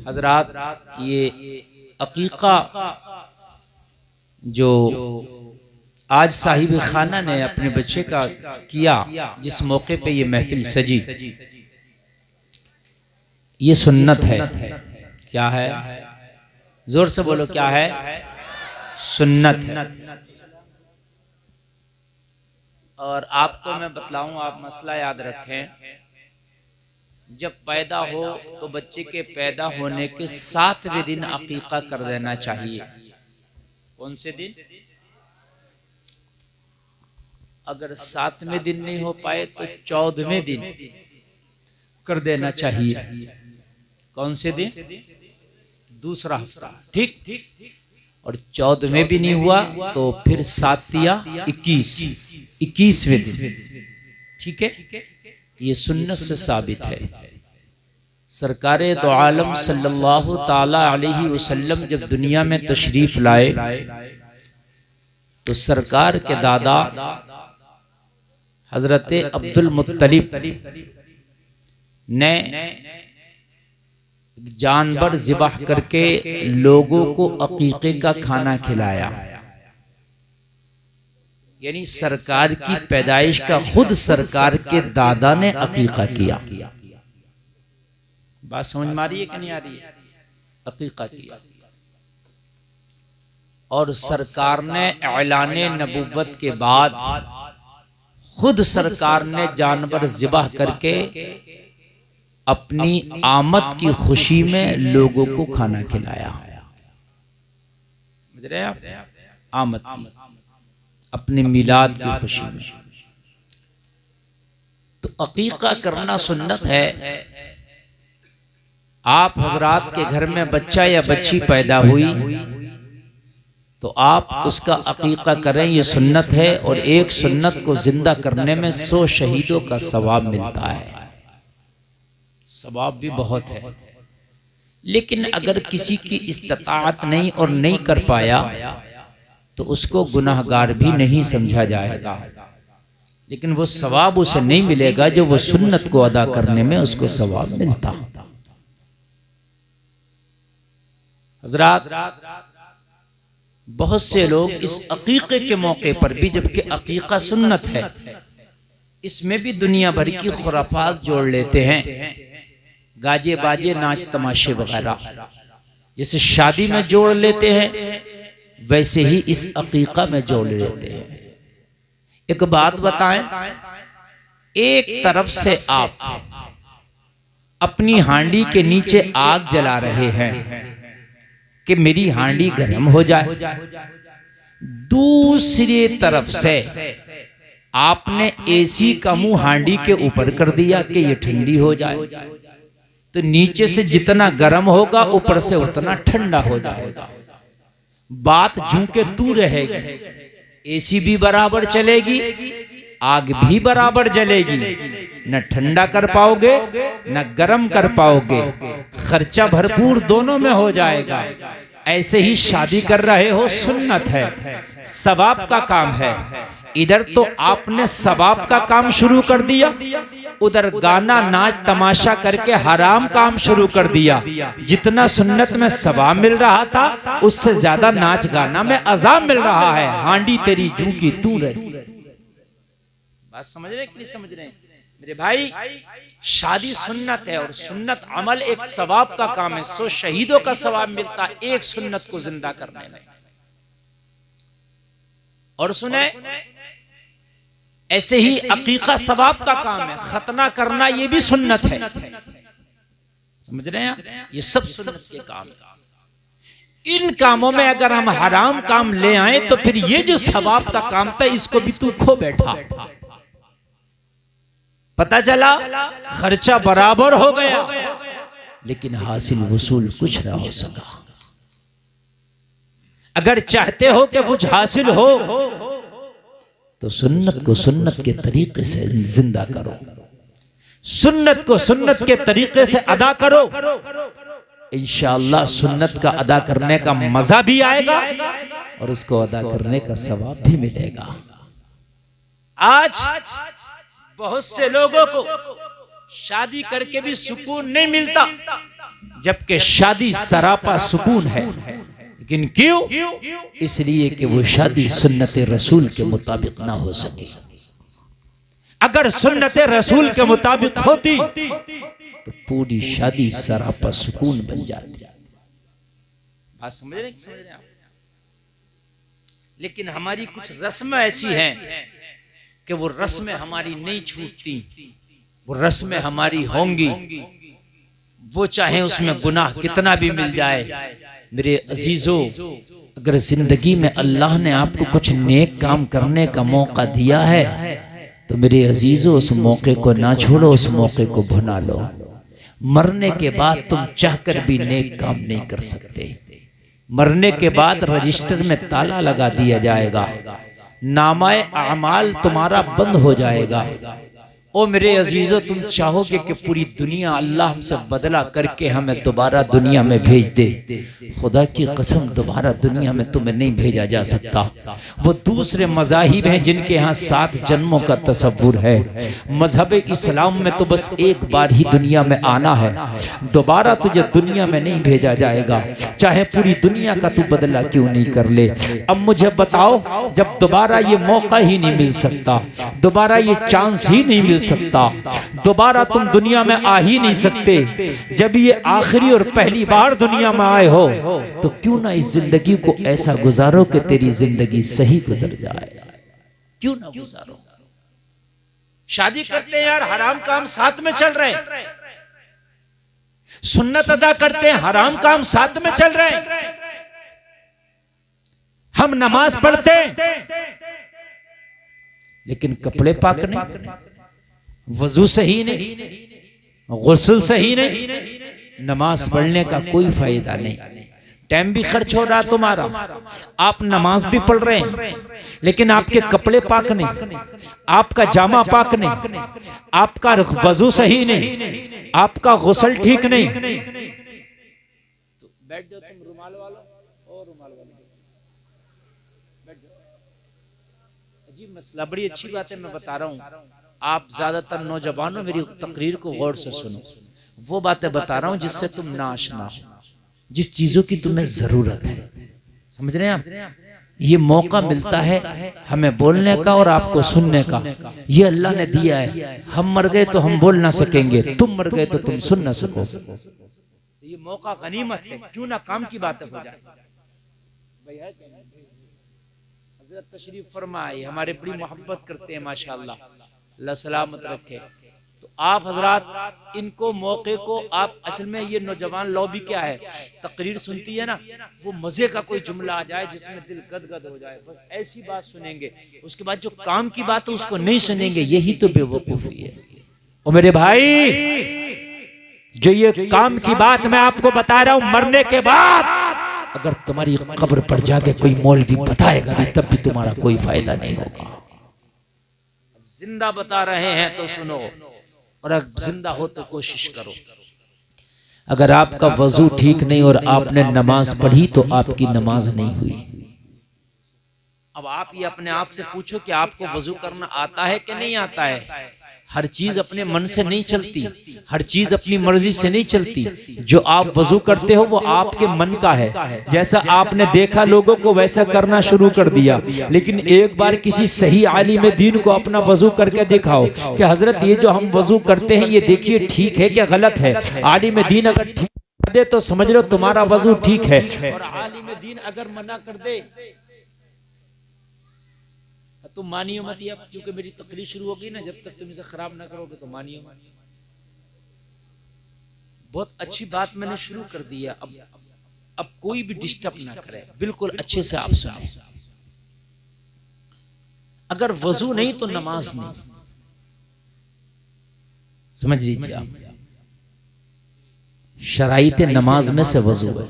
हजरात, ये अकीका जो आज साहिब खाना ने अपने बच्चे का किया, जिस मौके पे ये महफिल सजी, ये सुन्नत है। क्या है? जोर से बोलो, क्या है? सुन्नत है। और आपको मैं बतलाऊं, आप मसला याद रखें, जब पैदा हो तो बच्चे के पैदा होने के 7वें दिन अकीका कर देना चाहिए। कौन से दिन? अगर 7वें दिन नहीं हो पाए तो 14वें दिन कर देना चाहिए। कौन से दिन? दूसरा हफ्ता, ठीक। और 14वें भी नहीं हुआ तो फिर 7 या 21वें दिन, ठीक है। ये सुन्नत से साबित है। सरकारे दो आलम सल्लल्लाहु ताला अलैहि वसल्लम जब दुनिया में तशरीफ लाए तो सरकार के दादा हजरत अब्दुल मुत्तलिब ने जानवर ज़िबाह करके लोगों को अकीके का खाना खिलाया। यानी सरकार की पैदाइश का खुद सरकार के दादा ने अकीका किया। बात समझ में आ रही है कि नहीं आ रही है? अकीका किया। और सरकार ने ऐलाने नबुव्वत के बाद खुद सरकार ने जानवर ज़िबाह करके अपनी आमद की खुशी में लोगों को खाना खिलाया। समझ रहे हैं आप? आमद की, अपने मिलाद की खुशी में। तो अकीका करना सुन्नत है। आप हजरात के घर में बच्चा या बच्ची पैदा हुई तो आप उसका अकीका करें, ये सुन्नत है। और एक सुन्नत को जिंदा करने में 100 शहीदों का सवाब मिलता है। सवाब भी बहुत है। लेकिन अगर किसी की इस्तिताअत नहीं और नहीं कर पाया तो उसको गुनाहगार भी नहीं समझा जाएगा, लेकिन वो सवाब उसे नहीं मिलेगा जो वो सुन्नत को अदा करने में उसको सवाब मिलता। हजरात, बहुत से लोग इस अकीके के मौके पर भी, जबकि अकीका सुन्नत है, इसमें भी दुनिया भर की खुराफात जोड़ लेते हैं। गाजे बाजे, नाच तमाशे वगैरह जैसे शादी में जोड़ लेते हैं, वैसे ही इस अकीका में जोड़ लेते हैं। एक बात बताएं, एक तरफ से आप अपनी हांडी के नीचे आग जला रहे हैं कि मेरी हांडी गर्म हो जाए, दूसरी तरफ से आपने एसी का मुंह हांडी के ऊपर कर दिया कि ये ठंडी हो जाए, तो नीचे से जितना गर्म होगा ऊपर से उतना ठंडा हो जाएगा। बात जूं के तू रहेगी, एसी भी बराबर चलेगी, आग भी बराबर जलेगी, न ठंडा कर पाओगे न गर्म कर पाओगे, खर्चा भरपूर दोनों में हो जाएगा। ऐसे ही शादी कर रहे हो, सुन्नत है, सवाब का काम है। इधर तो आपने सवाब का काम शुरू कर दिया, उधर गाना नाच तमाशा करके हराम काम शुरू कर दिया। जितना सुन्नत में सवाब मिल रहा था उससे ज्यादा नाच गाना में अजाब मिल रहा है। हांडी तेरी जूं की तू रही। बात समझ रहे कि नहीं समझ रहे मेरे भाई? शादी सुन्नत है और सुन्नत अमल एक सवाब का काम है। 100 शहीदों का सवाब मिलता है एक सुन्नत को जिंदा करने में। और सुने, ऐसे ही अकीका सवाब का काम है, खतना करना ये भी सुन्नत है। समझ रहे हैं? ये सब सुन्नत के काम है। इन कामों में अगर हम हराम काम ले आए तो फिर ये जो सवाब का काम था इसको भी तू खो बैठा। पता चला खर्चा बराबर हो गया लेकिन हासिल वसूल कुछ ना हो सका। अगर चाहते हो कि कुछ हासिल हो तो सुन्नत को सुन्नत के तरीके से जिंदा करो, सुन्नत को सुन्नत के तरीके से अदा करो। इंशाअल्लाह सुन्नत का अदा करने का मजा भी आएगा और उसको अदा करने का सवाब भी मिलेगा। आज बहुत से लोगों को शादी करके भी सुकून नहीं मिलता, जबकि शादी सरापा सुकून है। लेकिन क्यों? इसलिए कि वो शादी सुन्नत रसूल के मुताबिक ना हो सके। अगर सुन्नत रसूल के मुताबिक होती तो पूरी शादी सरापा सुकून बन जाती। बात समझ रहे आप? लेकिन हमारी कुछ रस्में ऐसी हैं कि वो रस्में हमारी नहीं छूटती, वो रस्में हमारी होंगी, वो चाहे उसमें गुनाह कितना भी मिल जाए। मेरे अजीजों, अगर जिंदगी में अल्लाह ने आपको कुछ नेक काम करने का मौका दिया है तो मेरे अजीजों उस मौके को ना छोड़ो, उस मौके को भुना लो। मरने के बाद तुम चाहकर भी नेक काम नहीं कर सकते। मरने के बाद रजिस्टर में ताला लगा दिया जाएगा, नामाए आमाल तुम्हारा बंद हो जाएगा। ओ मेरे अजीजों, तुम चाहोगे कि पूरी दुनिया अल्लाह हमसे बदला करके हमें दोबारा दुनिया में भेज दे? खुदा की कसम दोबारा दुनिया में तुम्हें नहीं भेजा जा सकता। वो दूसरे मज़ाहिब हैं जिनके यहाँ 7 जन्मों का तसव्वुर है। मजहब इस्लाम में तो बस एक बार ही दुनिया में आना है, दोबारा तुझे दुनिया में नहीं भेजा जाएगा, चाहे पूरी दुनिया का तू बदला क्यों नहीं कर ले। अब मुझे बताओ, जब दोबारा ये मौका ही नहीं मिल सकता, दोबारा ये चांस ही नहीं मिल सकता, दोबारा तुम दुनिया में आ ही नहीं सकते, जब ये आखिरी और पहली बार दुनिया में आए हो तो क्यों ना इस जिंदगी को ऐसा गुजारो कि तेरी जिंदगी सही गुजर जाए? क्यों ना गुजारो? शादी करते हैं यार, हराम काम साथ में चल रहे हैं। सुन्नत अदा करते हैं, हराम काम साथ में चल रहे हैं। हम नमाज पढ़ते हैं लेकिन कपड़े पाक नहीं, वजू सही नहीं, गुस्ल सही नहीं, नमाज पढ़ने का कोई फायदा नहीं। टाइम भी खर्च हो रहा तुम्हारा, आप नमाज भी पढ़ रहे हैं लेकिन आपके कपड़े पाक नहीं, आपका जामा पाक नहीं, आपका वजू सही नहीं, आपका गुस्ल ठीक नहीं। तो बैठ जाओ तुम रुमाल वालों और रुमाल वालों, बैठ जाओ। अजीब मसला, बड़ी अच्छी बात है मैं बता रहा हूँ। आप ज्यादातर नौजवानों मेरी तकरीर को गौर से सुनो। वो बातें बता रहा हूं जिससे तुम नाआशना हो, जिस चीजों की तुम्हें जरूरत है। समझ रहे हैं आप? ये मौका मिलता है हमें बोलने का और आपको सुनने का, ये अल्लाह ने दिया है। हम मर गए तो हम बोल ना सकेंगे, तुम मर गए तो तुम सुन ना सकोगे। ये मौका गनीमत है, क्यों ना काम की बातें हो जाए। हजरत तशरीफ फरमाए, हमारे बड़ी मोहब्बत करते हैं माशाअल्लाह, अल्लाह सलामत रखे। तो आप हजरात इनको मौके को आप, असल में ये नौजवान लॉबी क्या है, तकरीर सुनती है ना, वो मजे का कोई जुमला आ जाए जिसमें दिल गदगद हो जाए, बस ऐसी बात सुनेंगे, उसके बाद जो काम की बात है उसको नहीं सुनेंगे। यही तो बेवकूफी है। और मेरे भाई, जो ये काम की बात मैं आपको बता रहा हूं, मरने के बाद अगर तुम्हारी कब्र पर जाके कोई मौलवी बताएगा भी तब भी तुम्हारा कोई फायदा नहीं होगा। जिंदा बता रहे हैं तो सुनो, और अगर जिंदा हो तो कोशिश करो। अगर आपका वजू ठीक नहीं और आपने नमाज पढ़ी तो आपकी नमाज नहीं हुई। अब आप ये अपने आप से पूछो कि आपको वजू करना आता है कि नहीं आता है। हर चीज अपने मन से नहीं चलती, हर चीज अपनी मर्जी से नहीं चलती। जो आप वजू करते हो वो आपके मन का है। जैसा आपने देखा लोगों को वैसा करना शुरू कर दिया, लेकिन एक बार किसी सही आलिम दीन को अपना वजू करके दिखाओ कि हजरत ये जो हम वजू करते हैं ये देखिए ठीक है क्या गलत है। आलिम दीन अगर ठीक कर दे तो समझ लो तुम्हारा वजू ठीक है, और आलिम दीन अगर मना कर दे तुम मानियो मत। अब क्योंकि मेरी तकरीर शुरू होगी ना, जब तक तुम इसे खराब ना करोगे तो मानियो मत। बहुत अच्छी बात मैंने शुरू कर दी है। अब कोई भी डिस्टर्ब ना करे, बिल्कुल अच्छे से आप सुने। अगर वजू नहीं तो नमाज नहीं, समझ लीजिए आप। शराइत नमाज में से वजू है।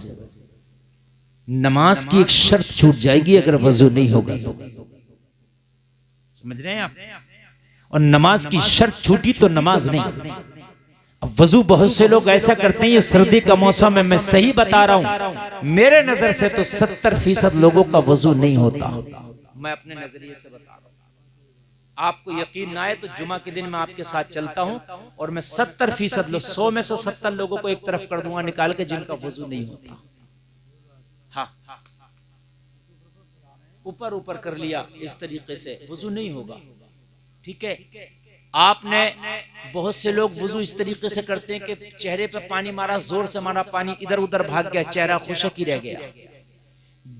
नमाज की एक शर्त छूट जाएगी अगर वजू नहीं होगा तो, समझ रहे हैं आप। और नमाज की शर्त छूटी तो नमाज नहीं। अब वजू बहुत से लोग ऐसा करते हैं, ये सर्दी का मौसम है, मैं सही बता रहा हूं, मेरे नजर से तो 70% लोगों का वजू नहीं होता। मैं अपने नजरिए से बता रहा हूं। आपको यकीन ना आए तो जुमा के दिन मैं आपके साथ चलता हूं और मैं 70% लोग, 100 में से 70 लोगों को एक तरफ कर दूंगा निकाल के जिनका वजू नहीं होता। हाँ, ऊपर ऊपर कर लिया इस तरीके से वजू नहीं होगा। ठीक है, आपने बहुत से लोग वजू इस तरीके से करते हैं कि चेहरे पे पानी मारा, जोर से मारा, पानी इधर उधर भाग गया, चेहरा खुशक ही रह गया।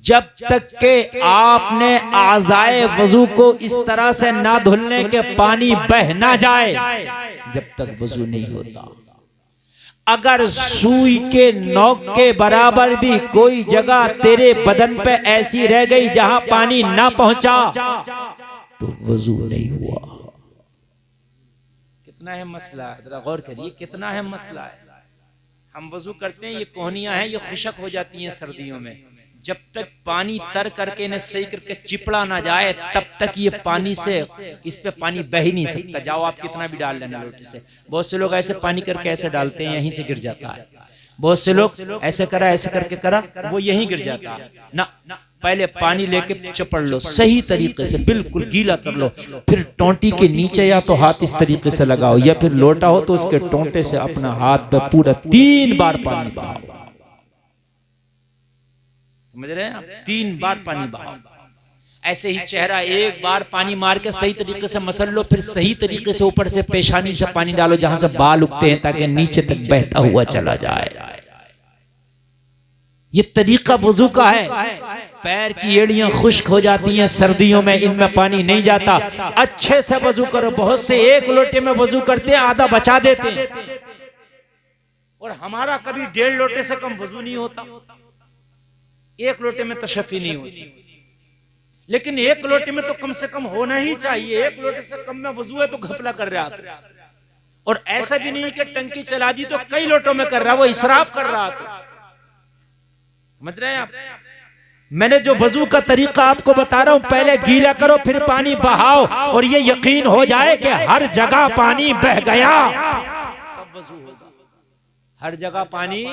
जब तक के आपने आज़ाए वजू को इस तरह से ना धुलने के पानी बह ना जाए, जब तक वजू नहीं होता। अगर सुई के नोक के बराबर भी कोई जगह तेरे बदन पे ऐसी रह गई जहां पानी ना पहुंचा तो वजू नहीं हुआ। कितना है मसला, जरा गौर करिए, कितना है मसला है। हम वजू करते हैं, ये कोहनियां हैं, ये खुशक हो जाती हैं सर्दियों में। जब तक पानी तर करके इन्हें सही करके चिपड़ा ना जाए तब तक ये पानी से, इस पे पानी बह ही नहीं सकता। जाओ आप कितना भी डाल लेना लोटे से। बहुत से लोग ऐसे पानी करके ऐसे डालते हैं, यहीं से गिर जाता है। बहुत से लोग ऐसे करा, ऐसे करके करा, वो यहीं गिर जाता है ना। पहले पानी लेके चपड़ लो सही तरीके से, बिल्कुल गीला कर लो, फिर टोंटी के नीचे या तो हाथ इस तरीके से लगाओ, या फिर लोटा हो तो उसके टोंटे से अपना हाथ पे पूरा 3 बार पानी बहाओ। समझ रहे हैं आप? 3 बार पानी बहाओ। ऐसे ही चेहरा एक बार पानी मार के सही तरीके से मसल लो, फिर सही तरीके से ऊपर से पेशानी से पानी डालो जहां से बाल उगते हैं, ताकि नीचे तक बहता हुआ चला जाए। ये तरीका वजू का है। पैर की एड़ियां खुश्क हो जाती हैं सर्दियों में, इनमें पानी नहीं जाता। अच्छे से वजू करो। बहुत से एक लोटे में वजू करते हैं, आधा बचा देते हैं, और हमारा कभी 1.5 लोटे से कम वजू नहीं होता। 1 लोटे में तशफ़ी नहीं होती, लेकिन 1 लोटे में तो कम से कम होना ही चाहिए। 1 लोटे से कम में वजू है तो घपला कर रहा था। और ऐसा भी नहीं कि टंकी चला दी तो कई लोटों में कर रहा, वो इसराफ कर रहा था। समझ रहे हैं आप? मैंने जो वजू का तरीका आपको बता रहा हूं, पहले गीला करो, फिर पानी बहाओ, और ये यकीन हो जाए कि हर जगह पानी बह गया, तब वजू होगा। हर जगह पानी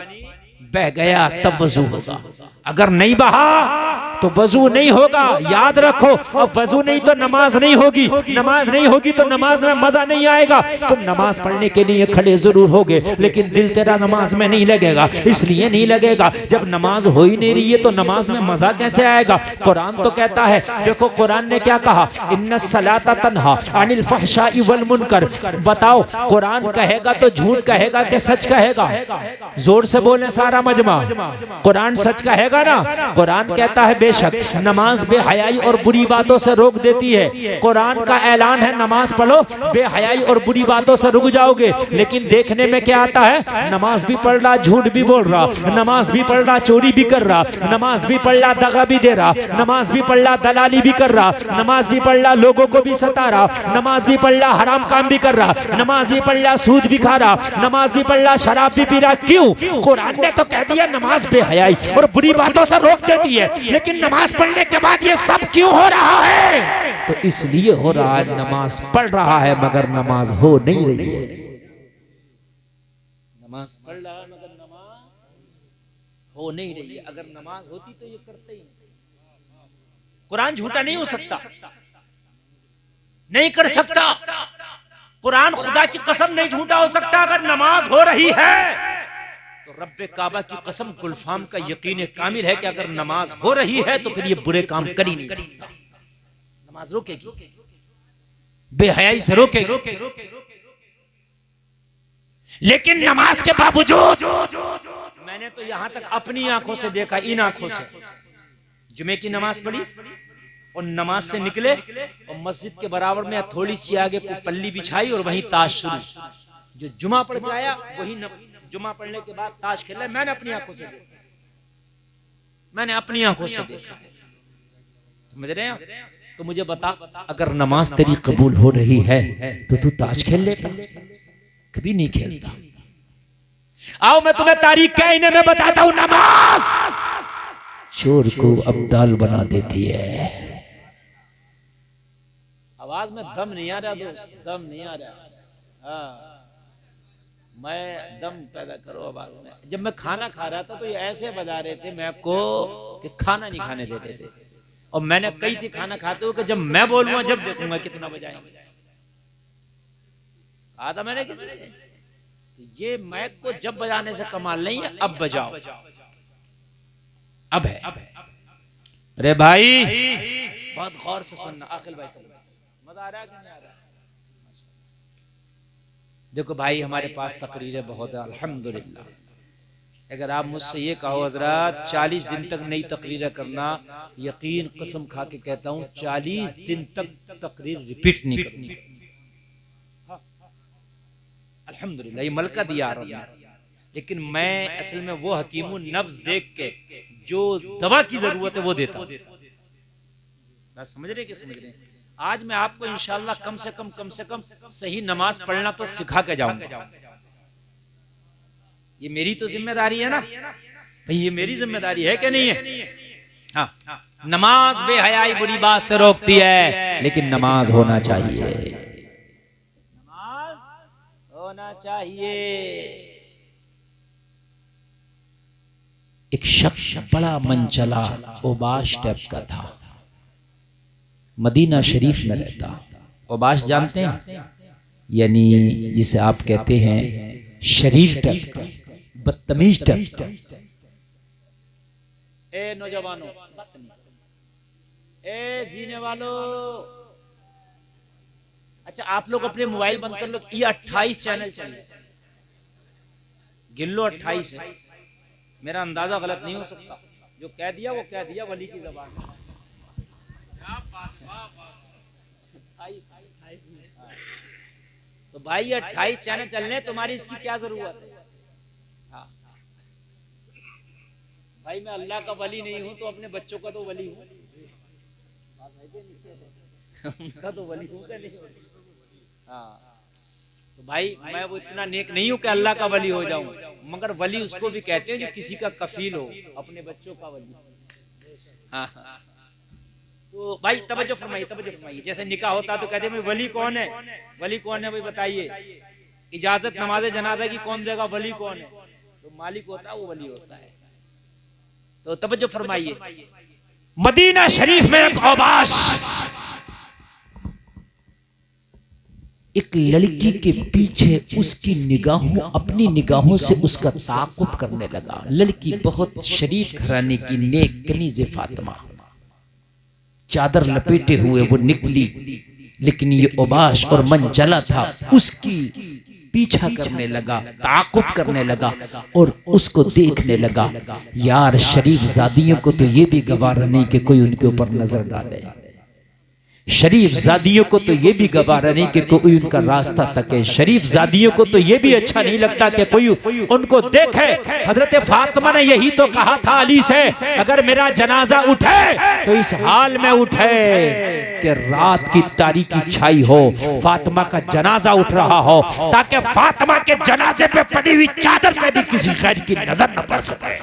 बह गया तब वजू होगा। अगर नहीं बहा तो वजू नहीं होगा। याद रखो, अब वजू नहीं तो नमाज नहीं होगी, नमाज नहीं होगी तो नमाज में मजा नहीं आएगा। तुम नमाज पढ़ने के लिए खड़े जरूर होगे, लेकिन दिल तेरा नमाज में नहीं लगेगा। इसलिए नहीं लगेगा, जब नमाज हो ही नहीं रही है तो नमाज में मजा कैसे आएगा? कुरान तो कहता है, देखो कुरान ने क्या कहा, इन्नस सलाता तन्हा अनिल फहशाई वल मुनकर। बताओ, कुरान कहेगा तो झूठ कहेगा कि सच कहेगा? जोर से बोले सारा मजमा, कुरान सच कहेगा ना? कुरान कहता है बेशक नमाज बेहयाई और बुरी बातों से रोक देती है। कुरान का ऐलान है, नमाज पढ़ो, बेहयाई और बुरी बातों से रुक जाओगे। लेकिन देखने में क्या आता है? नमाज भी पढ़ रहा, झूठ भी बोल रहा, नमाज भी पढ़ रहा, चोरी भी कर रहा, नमाज भी पढ़ रहा, दगा भी दे रहा, नमाज भी पढ़ रहा, दलाली भी कर रहा, नमाज भी पढ़ रहा, लोगों को भी सता रहा, नमाज भी पढ़ रहा, हराम काम भी कर रहा, नमाज भी पढ़ रहा, सूद भी खा रहा, नमाज भी पढ़ रहा, शराब भी पी रहा। क्यों? कुरान ने तो कह दिया नमाज बेहयाई और बुरी बातों से रोक देती है, लेकिन नमाज पढ़ने के बाद ये सब क्यों हो रहा है? तो इसलिए हो रहा है, नमाज पढ़ रहा है मगर नमाज हो नहीं रही है। नमाज पढ़ रहा है मगर नमाज हो नहीं रही है। अगर नमाज होती तो ये करते ही नहीं। कुरान झूठा नहीं हो सकता, नहीं कर सकता। कुरान खुदा की कसम नहीं झूठा हो सकता। अगर नमाज हो रही है तो रब्बे काबा की कसम, गुलफाम का यकीन कामिल है कि अगर नमाज हो रही है तो फिर ये बुरे काम कर ही नहीं सकता। नमाज रोकेगी, बेहयाई से रोकेगी। लेकिन नमाज के बावजूद मैंने तो यहां तक अपनी आंखों से देखा, इन आंखों से, जुमे की नमाज पढ़ी और नमाज से निकले और मस्जिद के बराबर में थोड़ी सी आगे कोई पल्ली बिछाई और वहीं ताश शुरू। जो जुमा पढ़ के आया वही जुमा पढ़ने के बाद ताश खेला। मैंने अपनी आंखों से देखा, मैंने अपनी आंखों से देखा। समझ रहे हैं? तो मुझे बता, अगर नमाज तेरी कबूल हो रही है तो तू ताश खेल लेता? कभी नहीं खेलता। आओ मैं तुम्हें तारीख के आईने में बताता हूं, नमाज चोर को अब्दाल बना देती है। आवाज में दम नहीं आ रहा दोस्त, दम नहीं आ रहा। हाँ, मैं दम पैदा करो आवाज में। जब मैं खाना खा रहा था तो ये ऐसे बजा रहे थे मैं आपको कि खाना नहीं खाने देते थे, और मैंने कई थी खाना खाते हुए कि जब मैं बोलूंगा जब देखूंगा कितना बजाएंगे। कहा था मैंने किसी से, ये मैक को जब बजाने से कमाल नहीं है, अब बजाओ, अब है। अरे भाई बहुत गौर से सुनना। आकिल भाई मजा आ रहा है कि नहीं आ रहा? देखो भाई हमारे पास तकरीरें बहुत है अल्हम्दुलिल्लाह। अगर आप मुझसे ये कहो हजरत 40 दिन तक नई तकरीरें करना, यकीन कसम खा के कहता हूँ 40 दिन तक तकरीर रिपीट नहीं करनी। अल्हम्दुलिल्लाह ये मलका दिया रब ने। लेकिन मैं असल में वो हकीमुन नफ्स देख के जो दवा की जरूरत है वो देता हूँ। बात समझ रहे कि समझ रहे? आज मैं आपको इंशाअल्लाह कम से कम सही नमाज पढ़ना तो सिखा के जाऊंगा। ये मेरी तो जिम्मेदारी है ना भाई, ये मेरी जिम्मेदारी है कि नहीं है? हाँ, नमाज बेहयाई बुरी बात से रोकती है, लेकिन नमाज होना चाहिए, नमाज होना चाहिए। एक शख्स बड़ा मनचला ओबाश टाइप का था, मदीना शरीफ में रहता। ओबाश जानते हैं? यानी जिसे आप कहते हैं शरीर टाइप का, बदतमीज टाइप का। ए नौजवानों, ए जीने वालों, अच्छा आप लोग अपने मोबाइल बंद कर लो। ये 28 चैनल चले, गिन लो 28 है। मेरा अंदाजा गलत नहीं हो सकता, जो कह दिया वो कह दिया वली की जबान में। तो भाई 28 चैनल चलने, तुम्हारी इसकी क्या जरूरत है? हाँ। भाई मैं अल्लाह का वली नहीं हूं तो अपने बच्चों का तो वली हूं, उनका तो वली हूं क्या नहीं? हाँ, तो भाई मैं वो इतना नेक नहीं हूं कि अल्लाह का वली हो जाऊं, मगर वली उसको भी कहते हैं जो किसी का कफील हो, अपने बच्चों का वली। हाँ हाँ, तो भाई तवज्जो फरमाइए। जैसे निकाह होता तो कहते हैं वली कौन है, वली कौन है भाई बताइए। इजाजत नमाज जनाजा की कौन देगा, वली कौन है? तो मालिक होता है वो वली होता है। तो तवज्जो फरमाइए, मदीना शरीफ में एक ओबाश एक लड़की के पीछे उसकी निगाहों, अपनी निगाहों से उसका ताक़ुब करने लगा। लड़की बहुत शरीफ घराने की नेक कनीज़े फातिमा, चादर लपेटे हुए वो निकली, लेकिन ये ओबाश और मनचला था, उसकी पीछा करने लगा, ताक़ुब करने लगा और उसको देखने लगा। यार शरीफ ज़ादियों को तो ये भी गवारा नहीं कि कोई उनके ऊपर नजर डाले, शरीफ ज़ादियों को तो ये भी गवारा नहीं कि कोई उनका रास्ता तके, शरीफ ज़ादियों को तो ये भी अच्छा नहीं लगता कि कोई उनको देखे। हजरत फातिमा ने यही तो कहा था अली से, अगर मेरा जनाजा उठे तो इस हाल में उठे कि रात की तारीकी छाई हो, फातिमा का जनाजा उठ रहा हो, ताकि फातिमा के जनाजे पे पड़ी हुई चादर पे भी किसी गैर की नजर न पड़ सके।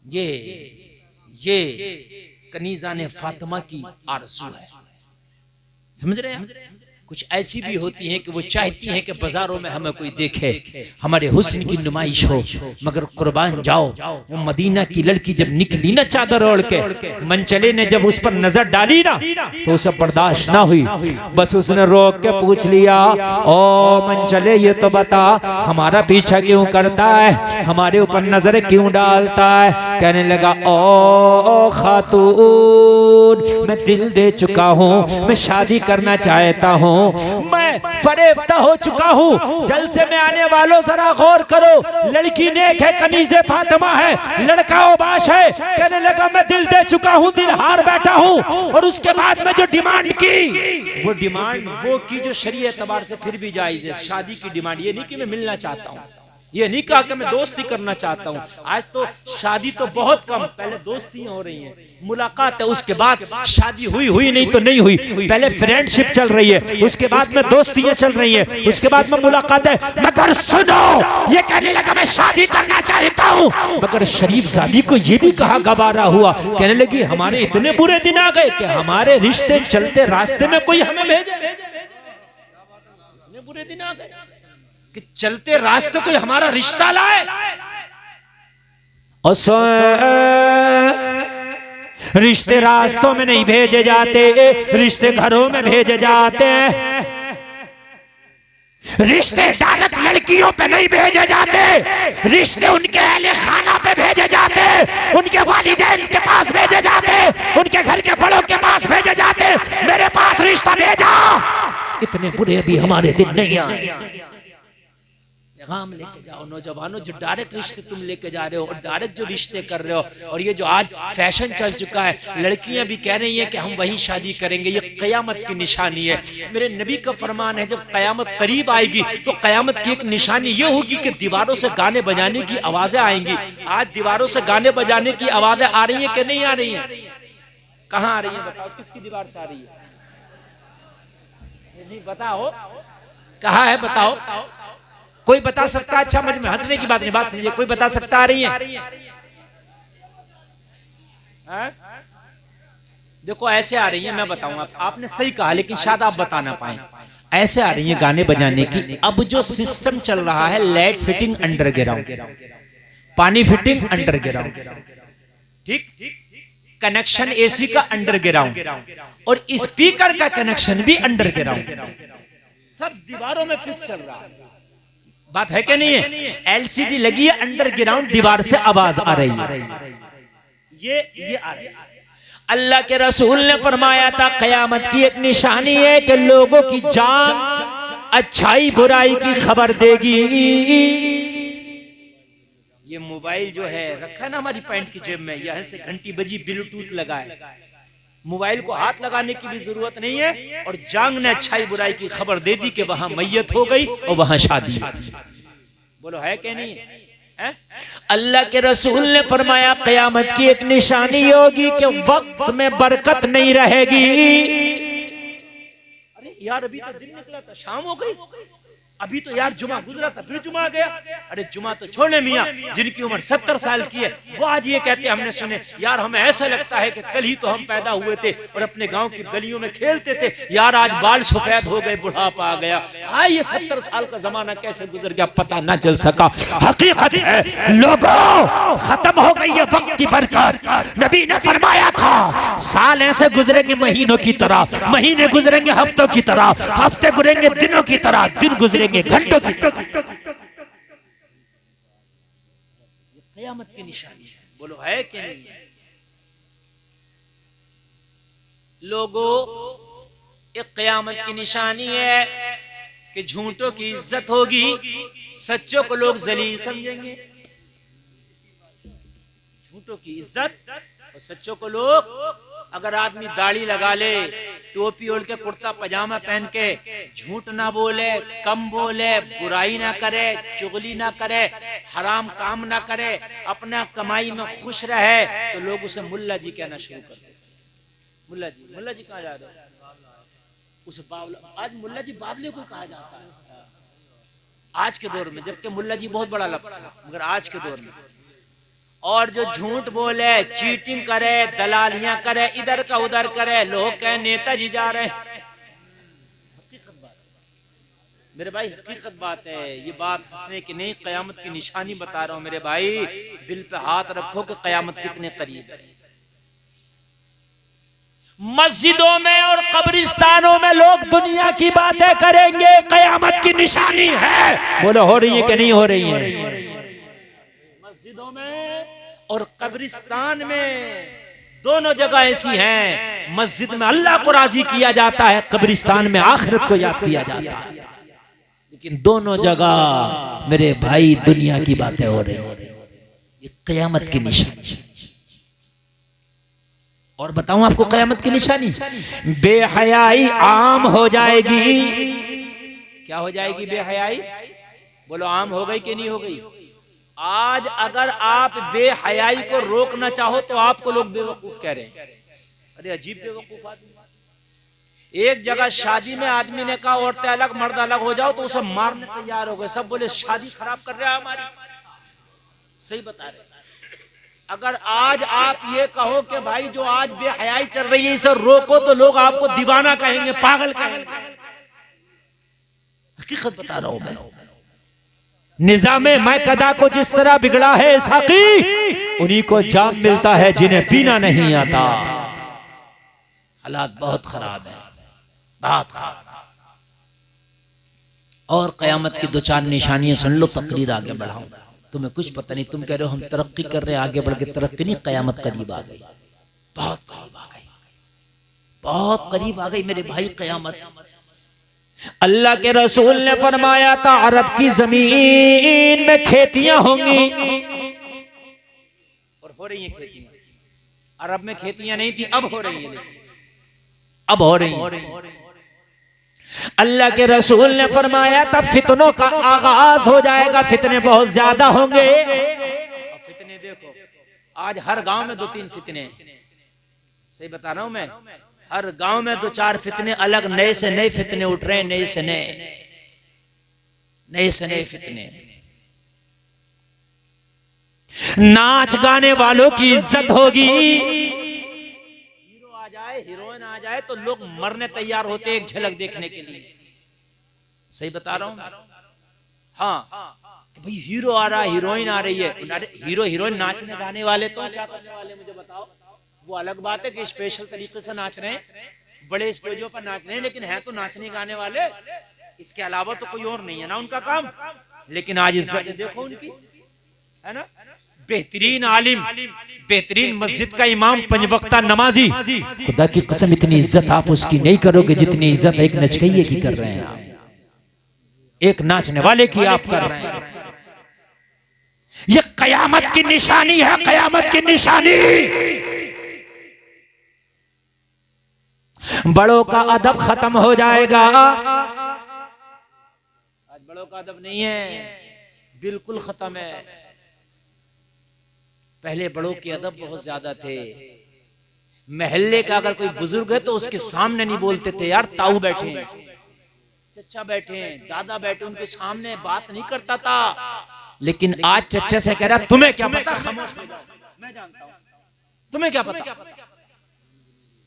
ये कनीज़ा ने फातिमा की आरज़ू है, समझ रहे हैं? कुछ ऐसी भी होती हैं कि वो चाहती हैं कि बाजारों में हमें कोई देखे, हमारे हुस्न की नुमाइश हो, मगर कुर्बान जाओ वो मदीना की लड़की जब निकली ना चादर ओढ़ के, मनचले ने जब उस पर नजर डाली ना तो उसे बर्दाश्त ना हुई। बस उसने रोक के पूछ लिया, ओ मनचले ये तो बता हमारा पीछा क्यों करता है, हमारे ऊपर नजर क्यों डालता है? कहने लगा, ओ खातून मैं दिल दे चुका हूँ, मैं शादी करना चाहता हूँ, मैं फरेफ्ता हो चुका हूँ, जल्द से मैं आने वालों जरा गौर करो, लड़की नेक है, कनीज़े फातिमा है, लड़का ओबाश है। कहने लगा मैं दिल दे चुका हूँ, दिल हार बैठा हूँ, और उसके बाद में जो डिमांड की वो डिमांड वो की जो शरीयत एतबार से फिर भी जायज है, शादी की डिमांड। ये नहीं कि मैं मिलना चाहता हूँ, ये नहीं कहा कि मैं दोस्ती करना चाहता हूँ। आज तो शादी तो बहुत कम, पहले दोस्तियां हो रही हैं, मुलाकात है, उसके बाद शादी हुई नहीं तो नहीं हुई, पहले फ्रेंडशिप चल रही है, उसके बाद में दोस्तियां चल रही है, उसके बाद में मुलाकात है। मगर सुनो, ये कहने लगा मैं शादी करना चाहता हूँ, मगर शरीफ ज़ादी को ये भी कहा गवारा हुआ, कहने लगी हमारे इतने बुरे दिन आ गए कि हमारे रिश्ते चलते रास्ते में कोई हमें भेजे, इतने बुरे दिन आ गए कि चलते रास्ते कोई हमारा रिश्ता लाए। रिश्ते रास्तों में नहीं भेजे जाते, रिश्ते घरों में भेजे जाते हैं। रिश्ते डायरेक्ट लड़कियों पे नहीं भेजे जाते, रिश्ते उनके अहले खाना पे भेजे जाते, उनके वालिदैन के पास भेजे जाते, उनके घर के बड़ों के पास भेजे जाते। मेरे पास रिश्ता भेजा, इतने बुरे भी हमारे दिन नहीं आए। पैगाम लेके जाओ नौजवानों, जो डायरेक्ट रिश्ते तुम लेके जा रहे हो और डायरेक्ट जो रिश्ते कर रहे हो, और ये जो आज फैशन चल चुका है, लड़कियां भी कह रही हैं कि हम वहीं शादी करेंगे, ये कयामत की निशानी है। मेरे नबी का फरमान है, जब कयामत करीब आएगी तो कयामत की एक निशानी ये होगी कि दीवारों से गाने बजाने की आवाजें आएंगी। आज दीवारों से गाने बजाने की आवाजें आ रही है कि नहीं आ रही है? कहाँ आ रही है बताओ, किसकी दीवार से आ रही है? नहीं बताओ, कहाँ है बताओ, कोई बता सकता? अच्छा मत में हंसने की बात नहीं, बात समझिए, कोई बता सकता आ रही है? देखो ऐसे आ रही है, मैं बताऊंगा, आपने सही कहा लेकिन शायद आप बता ना पाए। ऐसे आ रही है गाने बजाने की। अब जो सिस्टम चल रहा है, लाइट फिटिंग अंडरग्राउंड, पानी फिटिंग अंडरग्राउंड, ठीक, कनेक्शन एसी का अंडरग्राउंड, और स्पीकर का कनेक्शन भी अंडरग्राउंड, सब दीवारों में फिक्स चल रहा है। बात है कि नहीं है? एलसीडी लगी है अंडरग्राउंड, दीवार से आवाज आ रही है। ये आ रही है। अल्लाह के रसूल ने फरमाया था कयामत की एक निशानी है कि लोगों की जान अच्छाई बुराई की खबर देगी। ये मोबाइल जो है रखा है ना हमारी पैंट की जेब में, यहाँ से घंटी बजी, ब्लूटूथ लगा है, मोबाइल को हाथ लगाने की भी जरूरत नहीं है, और जांग ने अच्छाई बुराई की खबर दे दी कि वहां मैयत हो गई और वहां शादी। बोलो है कि नहीं है? अल्लाह के रसूल ने फरमाया कयामत की एक निशानी होगी कि वक्त में बरकत नहीं रहेगी। अरे यार अभी तो दिन निकला था, शाम हो गई, अभी तो यार जुमा गुजरा था, फिर जुमा आ गया। अरे जुमा तो छोड़ने मियाँ, जिनकी उम्र 70 साल की है वो आज ये कहते हैं, हमने सुने यार हमें ऐसा लगता है कि कल ही तो हम पैदा हुए थे और अपने गांव की गलियों में खेलते थे, यार आज बाल सफेद हो गए, बुढ़ापा आ गया। हाँ ये 70 साल का जमाना कैसे गुजर गया पता ना चल सका। हकीकत है लोगों, खत्म हो गई ये वक्त की बरकत। नबी ने फरमाया था साल ऐसे गुजरेंगे महीनों की तरह, महीने गुजरेंगे हफ्तों की तरह, हफ्ते गुजरेंगे दिनों की तरह, दिन गुजरेंगे घंटों की। क़यामत की निशानी है, बोलो है कि नहीं है? लोगों, एक क़यामत की निशानी है कि झूठों की इज्जत होगी, सच्चों को लोग जलील समझेंगे। झूठों की इज्जत और सच्चों को लोग, अगर आदमी दाढ़ी लगा ले, टोपी ओढ़ के, कुर्ता पजामा पहन के, झूठ ना बोले, कम बोले, बुराई ना करे, चुगली ना करे, हराम काम ना करे, अपना कमाई में खुश रहे, तो लोग उसे मुल्ला जी कहना शुरू कर देते। मुल्ला जी कहाँ जा रहे हो? उसे बावला, आज मुल्ला जी बावले को कहा जाता है आज के दौर में, जबकि मुल्ला जी बहुत बड़ा लफ्ज था, मगर आज के दौर में। और जो झूठ बोले, चीटिंग करे, दलालियां करे, इधर का उधर करे, लोग कहे नेताजी जा रहे हैं। हकीकत बात मेरे भाई, हकीकत बात है, ये बात हंसने की नहीं, कयामत की निशानी बता रहा हूं मेरे भाई। दिल पे हाथ रखो कि कयामत कितने करीब है। मस्जिदों में और कब्रिस्तानों में लोग दुनिया की बातें करेंगे, कयामत की निशानी है। बोलो हो रही है कि नहीं हो रही है? मस्जिदों में और कब्रिस्तान में, दोनों जगह ऐसी हैं, मस्जिद में अल्लाह को राजी किया जाता है, कब्रिस्तान में आखिरत को याद किया जाता है, लेकिन दोनों जगह मेरे भाई दुनिया की बातें हो रही हैं। ये कयामत की निशानी। और बताऊं आपको कयामत की निशानी, बेहयाई आम हो जाएगी। क्या हो जाएगी? बेहयाई। बोलो आम हो गई कि नहीं हो गई? आज अगर आप बेहयाई को रोकना चाहो तो आपको लोग बेवकूफ कह रहे हैं। अरे अजीब बेवकूफ आदमी। एक जगह शादी में आदमी ने कहा औरतें अलग मर्द अलग हो जाओ, तो उसे मारने तैयार हो गए। सब बोले शादी खराब कर रहे हैं हमारी। सही बता रहे। अगर आज आप ये कहो कि भाई जो आज बेहयाई चल रही है इसे रोको, तो लोग आपको दीवाना कहेंगे, पागल कहेंगे। हकीकत बता रहा हूं मैं। निजामे मैकदा को जिस तरह बिगड़ा है साकी, उन्हीं को जाम मिलता है जिन्हें पीना नहीं आता। हालात बहुत खराब है, बहुत खराब। और कयामत की दो चार निशानियां सुन लो, तकरीर आगे बढ़ाओ। तुम्हें कुछ पता नहीं, तुम कह रहे हो हम तरक्की कर रहे हैं, आगे बढ़ के तरक्की नहीं, कयामत करीब आ गई, बहुत करीब आ गई, बहुत करीब आ गई मेरे भाई कयामत। अल्लाह के रसूल ने फरमाया था अरब की जमीन में खेतियां होंगी, और हो रही हैं खेतियां। अरब में खेतियां नहीं थी, अब हो रही हैं, अब हो रही हैं। अल्लाह के रसूल ने फरमाया था फितनों का आगाज हो जाएगा, फितने बहुत ज्यादा होंगे। फितने देखो, आज हर गांव में 2-3 फितने, सही बता रहा हूं मैं, हर गांव में 2-4 फितने अलग, नए से नए फितने उठ रहे हैं, नए से नए फितने। नाच गाने वालों की इज्जत होगी, हीरो आ जाए, हीरोइन आ जाए तो लोग मरने तैयार होते एक झलक देखने के लिए, सही बता रहा हूं। हाँ कि भाई हीरो आ रहा है, हीरोइन आ रही है। अरे हीरो हीरोइन नाचने गाने वाले तो क्या करने वाले मुझे बताओ। वो अलग बात है कि स्पेशल तरीके से नाच रहे हैं, बड़े स्टेजों पर नाच रहे हैं, लेकिन है तो नाचने गाने वाले, इसके अलावा तो कोई और नहीं है ना उनका काम। लेकिन आज इज्जत देखो उनकी, है ना। बेहतरीन आलिम, बेहतरीन मस्जिद का इमाम, 5 वक्ता नमाजी, खुदा की कसम इतनी इज्जत आप उसकी नहीं करोगे जितनी इज्जत एक नचकइये की कर रहे हैं आप, एक नाचने वाले की आप कर रहे हैं। ये कयामत की निशानी है, कयामत की निशानी। बड़ों का अदब खत्म हो जाएगा। आज बड़ों का अदब नहीं है, बिल्कुल खत्म है। पहले बड़ों के अदब बहुत ज्यादा थे। महल्ले का अगर कोई बुजुर्ग है तो उसके सामने नहीं बोलते थे, यार ताऊ बैठे, चचा बैठे, दादा बैठे, उनके सामने बात नहीं करता था। लेकिन आज चचा से कह रहा तुम्हें क्या पता, खामोश हो जाओ, मैं जानता हूं, तुम्हें क्या पता।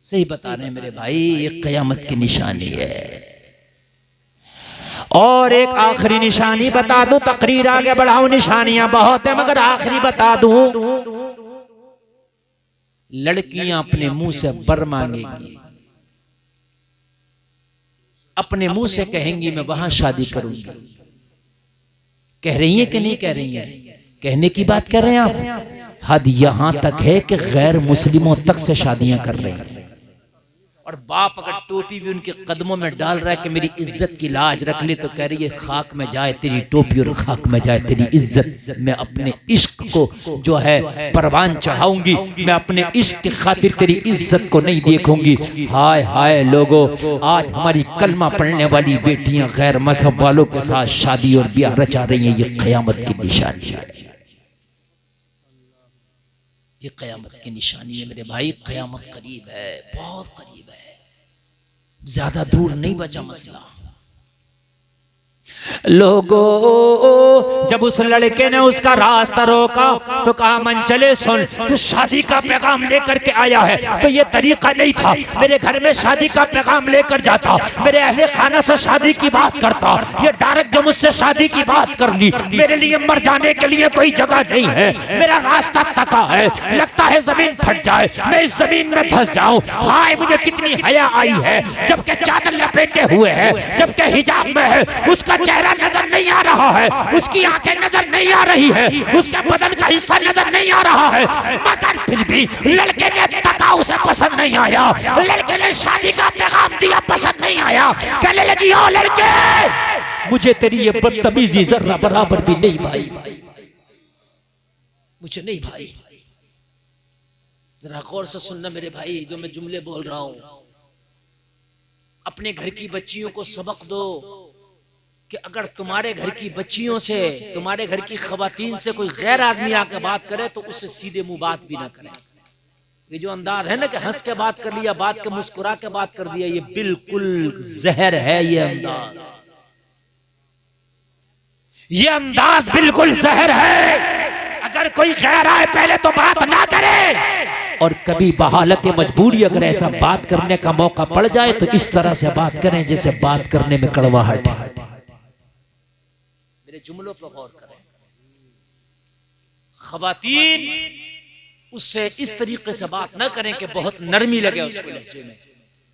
सही बता रहे हैं मेरे भाई, ये कयामत की निशानी है। और एक आखिरी निशानी बता दूं, तकरीर आगे बढ़ाऊं, निशानियां बहुत है मगर आखिरी बता दूं। लड़कियां अपने मुंह से बर मांगेंगी, अपने मुंह से कहेंगी मैं वहां शादी करूंगी। कह रही हैं कि नहीं कह रही हैं? कहने की बात कर रहे हैं आप। हद यहां तक है कि गैर मुस्लिमों तक से शादियां कर रहे हैं। और बाप अगर टोपी भी उनके कदमों में डाल रहा है कि मेरी इज्जत की लाज रख ले, तो कह रही है खाक में जाए तेरी टोपी और खाक में जाए तेरी इज्जत। मैं अपने इश्क को जो है परवान चढ़ाऊंगी, मैं अपने इश्क की खातिर तेरी इज्जत को नहीं देखूंगी। हाय हाय लोगों, आज हमारी कलमा पढ़ने वाली बेटियां गैर मजहब वालों के साथ शादी और ब्याह रचा रही हैं। ये कयामत की निशानी है, ये कयामत की निशानी है मेरे भाई। कयामत करीब है, बहुत करीब है, ज्यादा दूर नहीं बचा मसला। लोगों, जब उस लड़के ने उसका रास्ता रोका तो कहा मन चले सुन, तू शादी का पैगाम लेकर के आया है तो ये तरीका नहीं था। मेरे घर में शादी का पैगाम लेकर जाता, मेरे अहले खाना से शादी की बात करता। ये डायरेक्ट जो मुझसे शादी की बात कर ली, मेरे लिए मर जाने के लिए कोई जगह नहीं है। मेरा रास्ता तका है, लगता है जमीन फट जाए, मैं इस जमीन में धंस जाऊं। हाय मुझे कितनी हया आई है, जबकि चादर लपेटे हुए है, जबकि हिजाब में है, उसका चेहरा नजर नहीं आ रहा है, उसकी आंखें नजर नहीं आ रही है, उसके बदन का हिस्सा नजर नहीं आ रहा है, मगर फिर भी लड़के ने तका उसे पसंद नहीं आया। लड़के ने शादी का पैगाम दिया, पसंद नहीं आया। कहने लगी ओ लड़के, मुझे तेरी ये बदतमीजी जरा बराबर भी नहीं भाई, मुझे नहीं भाई। जरा गौर से सुनना मेरे भाई, जो मैं जुमले बोल रहा हूं। अपने घर की बच्चियों को सबक दो कि अगर तुम्हारे घर की बच्चियों से, तुम्हारे घर की खवातीन से कोई गैर आदमी आकर बात करे तो उससे सीधे मुंह बात भी ना करें। ये जो अंदाज है ना कि हंस के बात कर लिया, बात के मुस्कुरा के बात कर दिया, ये बिल्कुल जहर है। ये अंदाज, ये अंदाज बिल्कुल जहर है। अगर कोई गैर आए पहले तो बात ना करे, और कभी बहालत मजबूरी अगर ऐसा बात करने का मौका पड़ जाए तो इस तरह से बात करें जैसे बात करने में कड़वाहट है। मेरे जुमलों पर गौर करें। खवातीन उससे इस तरीके से बात ना करें कि बहुत नरमी लगे उसको लहजे में,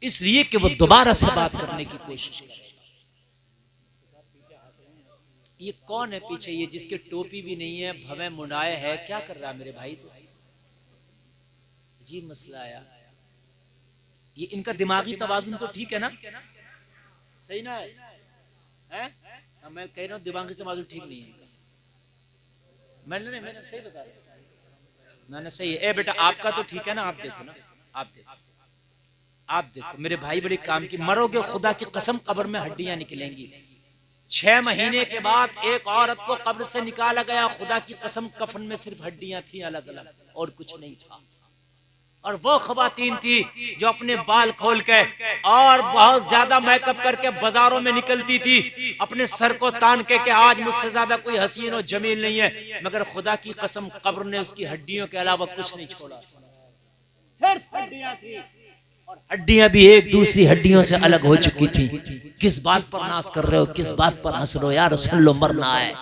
इसलिए कि वो दोबारा से बात करने की कोशिश करे। ये कौन है पीछे, ये जिसके टोपी भी नहीं है, भवें मुंडाए है, क्या कर रहा है मेरे भाई? तो अजीब मसला आया। ये इनका दिमागी तवाजुन तो ठीक है ना, सही ना है? मैं कह रहा हूँ दिमागी तवाजुन ठीक नहीं है। मैंने सही बता रहा, मैंने सही है। ए बेटा आपका तो ठीक है ना, आप देखो ना, आप देखो मेरे भाई, बड़ी काम की, मरोगे खुदा की कसम कब्र में हड्डियां निकलेंगी। 6 महीने के बाद एक औरत को कब्र से निकाला गया, खुदा की कसम कफन में सिर्फ हड्डियां थी अलग अलग, और कुछ नहीं था। और वो खवातीन थी जो अपने बाल खोल के और बहुत ज्यादा मेकअप करके बाजारों में निकलती थी, अपने सर को तान के कि आज मुझसे ज्यादा कोई हसीन और जमील नहीं है, मगर खुदा की कसम कब्र ने उसकी हड्डियों के अलावा कुछ नहीं छोड़ा, सिर्फ हड्डियां थी। और हड्डियां भी एक दूसरी हड्डियों से अलग हो चुकी थी। किस बात पर नाज कर रहे हो, किस बात पर हंस रहे हो यार? सुन लो, मरना है।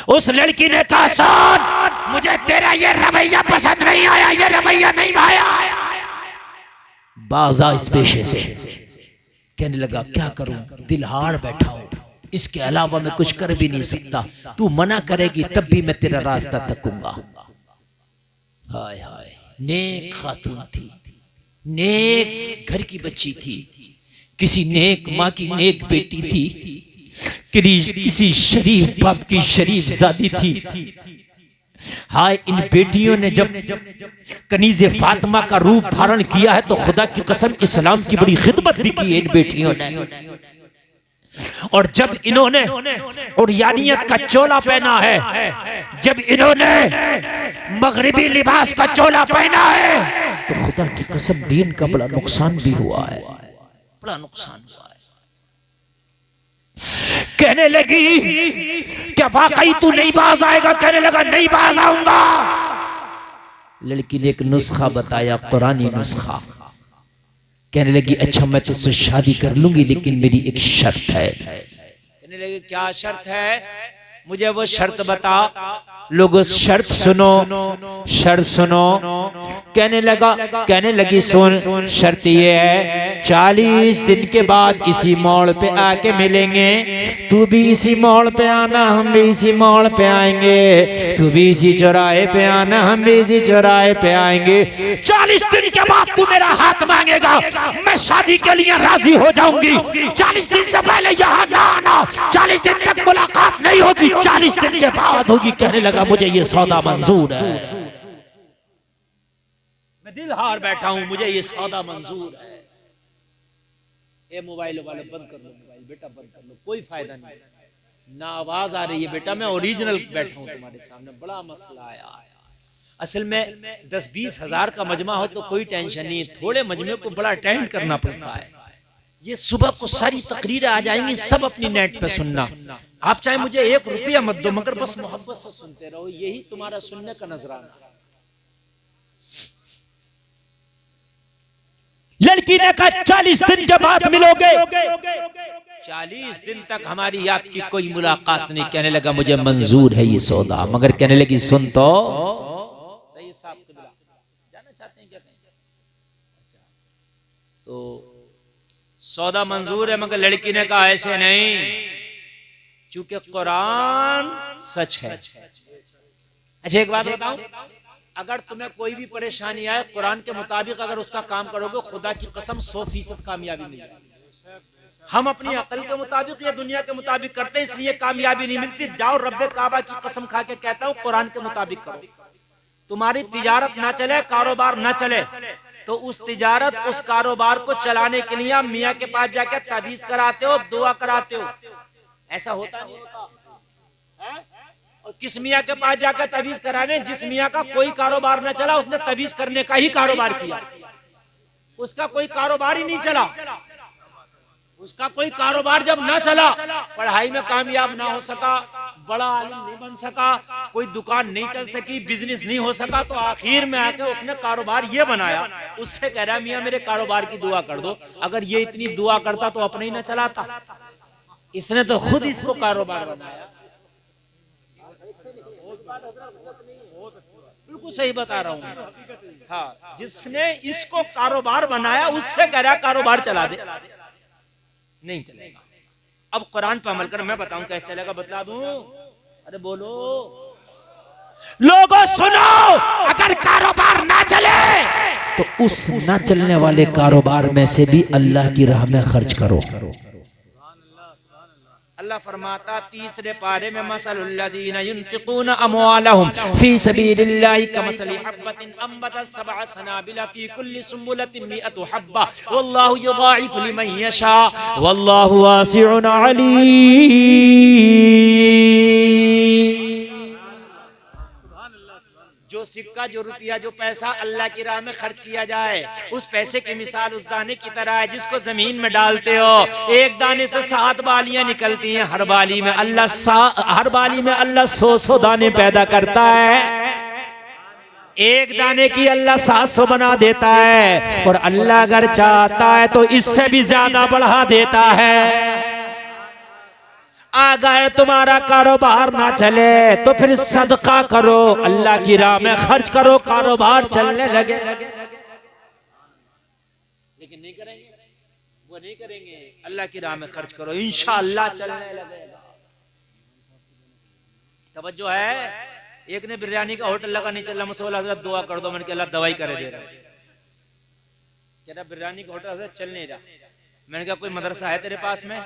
उस लड़की ने कहा सर मुझे तेरा ये रवैया पसंद नहीं आया, ये रवैया नहीं भाया। बाजा इस पेशे से। कहने लगा क्या करूं, दिल हार बैठा हूं, इसके अलावा मैं कुछ कर भी नहीं सकता, तू मना करेगी तब भी मैं तेरा रास्ता तकूंगा। हाय हाय, नेक खातून थी, नेक घर की बच्ची थी, किसी नेक माँ की नेक बेटी थी, किसी शरीफ बाप की शरीफ जादी थी। हाय, इन बेटियों ने जब कनीज़े फातिमा का रूप धारण किया है तो खुदा की कसम इस्लाम की बड़ी खिदमत भी की है इन बेटियों ने। और जब इन्होंने उर्यानियत का चोला पहना है, जब इन्होंने मगरिबी लिबास का चोला पहना है, तो खुदा की कसम दीन का बड़ा नुकसान भी हुआ है, बड़ा नुकसान हुआ है। कहने लगी क्या वाकई तू नहीं बाज आएगा? कहने लगा नहीं बाज आऊंगा। लड़की ने एक नुस्खा बताया, कुरानी नुस्खा। कहने लगी अच्छा मैं तुझसे शादी कर लूंगी लेकिन मेरी एक शर्त है। कहने लगी क्या शर्त है? मुझे वो शर्त बता। लोगों शर्त सुनो, शर्त सुनो। कहने लगी सुन, शर्त ये है 40 दिन के बाद इसी मोड़ पे आके मिलेंगे, तू भी इसी मोड़ पे आना, हम भी इसी मोड़ पे आएंगे, तू भी इसी चौराहे पे आना, हम भी इसी चौराहे पे आएंगे। 40 दिन के बाद तू मेरा हाथ मांगेगा, मैं शादी के लिए राजी हो जाऊंगी। 40 दिन से पहले यहाँ ना आना, 40 दिन तक मुलाकात नहीं होगी, 40 दिन के बाद होगी। कहने लगा मुझे ये सौदा मंजूर है, मैं दिल हार बैठा हूं, मुझे ये सौदा मंजूर है। ये मोबाइल वाले बंद कर लो, मोबाइल बेटा बंद कर लो, कोई फायदा नहीं, ना आवाज आ रही है बेटा, मैं ओरिजिनल बैठा हूं तुम्हारे सामने। बड़ा मसला आया। असल में 10-20 हजार का मजमा हो तो कोई टेंशन नहीं है, थोड़े मजमे को बड़ा अटेंड करना पड़ता है। ये सुबह को सारी तकरीरें आ जाएंगी, सब अपनी नेट पे सुनना। आप चाहे मुझे 1 रुपया मत दो, मगर बस मोहब्बत से सुनते रहो, यही तुम्हारा सुनने का नजराना। लड़की ने कहा 40 दिन के बाद मिलोगे। 40 दिन तक हमारी आपकी कोई मुलाकात नहीं। कहने लगा मुझे मंजूर है ये सौदा, मगर कहने लगी सुन तो सही साहब, जाना चाहते हैं क्या? तो सौदा मंजूर है, मगर लड़की ने कहा ऐसे नहीं, चूंकि कुरान सच है। अच्छा एक बात बताऊं, अगर तुम्हें कोई भी परेशानी आए, कुरान के मुताबिक अगर उसका काम करोगे, खुदा की कसम 100% कामयाबी मिलेगी। हम अपनी अकल के मुताबिक या दुनिया के मुताबिक करते हैं, इसलिए कामयाबी नहीं मिलती। जाओ रब्बे काबा की कसम खा के कहता हूं, कुरान के मुताबिक करो। तुम्हारी तिजारत ना चले, कारोबार ना चले, तो उस तिजारत, उस कारोबार को चलाने के लिए मियाँ के पास जाकर ताबीज कराते हो, दुआ कराते हो। ऐसा होता नहीं होता। और किस मियाँ के पास जाकर ताबीज कराने? जिस मियाँ का कोई कारोबार न चला, उसने ताबीज करने का ही कारोबार किया। उसका कोई कारोबार ही नहीं चला, उसका कोई कारोबार जब ना चला, पढ़ाई में कामयाब ना हो सका, बड़ा आलिम नहीं बन सका, कोई दुकान नहीं चल सकी, बिजनेस नहीं हो सका, तो आखिर में आके उसने कारोबार ये बनाया। उससे कह रहा मियाँ मेरे कारोबार की दुआ कर दो। अगर ये इतनी दुआ करता तो अपने ही ना चलाता, इसने तो खुद इसको कारोबार बनाया। बिल्कुल सही बता रहा हूँ। हाँ, जिसने इसको कारोबार बनाया उससे कह रहा कारोबार चला दे, नहीं चलेगा। अब कुरान पर अमल कर, मैं बताऊं कैसे चलेगा, बतला दूं। अरे बोलो लोगों सुनो, अगर कारोबार ना चले तो उस ना चलने वाले कारोबार में से भी अल्लाह की राह में खर्च करो। अल्लाह फरमाता तीसरे पारे में, मसलुल्लज़ीना युनफ़िक़ूना अमवालहुम फ़ी सबीलिल्लाहि कमसली हब्बतिन अंबतत सबअ सनाबिला फ़ी कुल्ली सुंबुलतिन मिअतु हब्बा वल्लाहु युज़ाइफ़ु लिमन यशा वल्लाहु वासिउन अलीम। जो सिक्का, जो रुपया, जो पैसा अल्लाह की राह में खर्च किया जाए, उस पैसे की मिसाल उस दाने की तरह है जिसको जमीन में डालते हो, एक दाने से 7 बालियां निकलती हैं। हर बाली में अल्लाह 100 दाने पैदा करता है। एक दाने की अल्लाह 700 बना देता है, और अल्लाह अगर चाहता है तो इससे भी ज्यादा बढ़ा देता है। अगर तुम्हारा कारोबार ना चले तो फिर सदका करो, अल्लाह की राह में खर्च करो, कारोबार चलने लगे। लेकिन नहीं करेंगे, वो नहीं करेंगे। अल्लाह की राह में खर्च करो, इंशाअल्लाह चलने लगेगा। तवज्जो है। एक ने बिरयानी का होटल लगा, नहीं चल रहा, मुझसे बोला हज़रत दुआ कर दो। मैंने कहा अल्लाह दवाई करे दे रहा, कह रहा बिरयानी का होटल हज़रत चल नहीं रहा। मैंने कहा कोई मदरसा है तेरे पास में?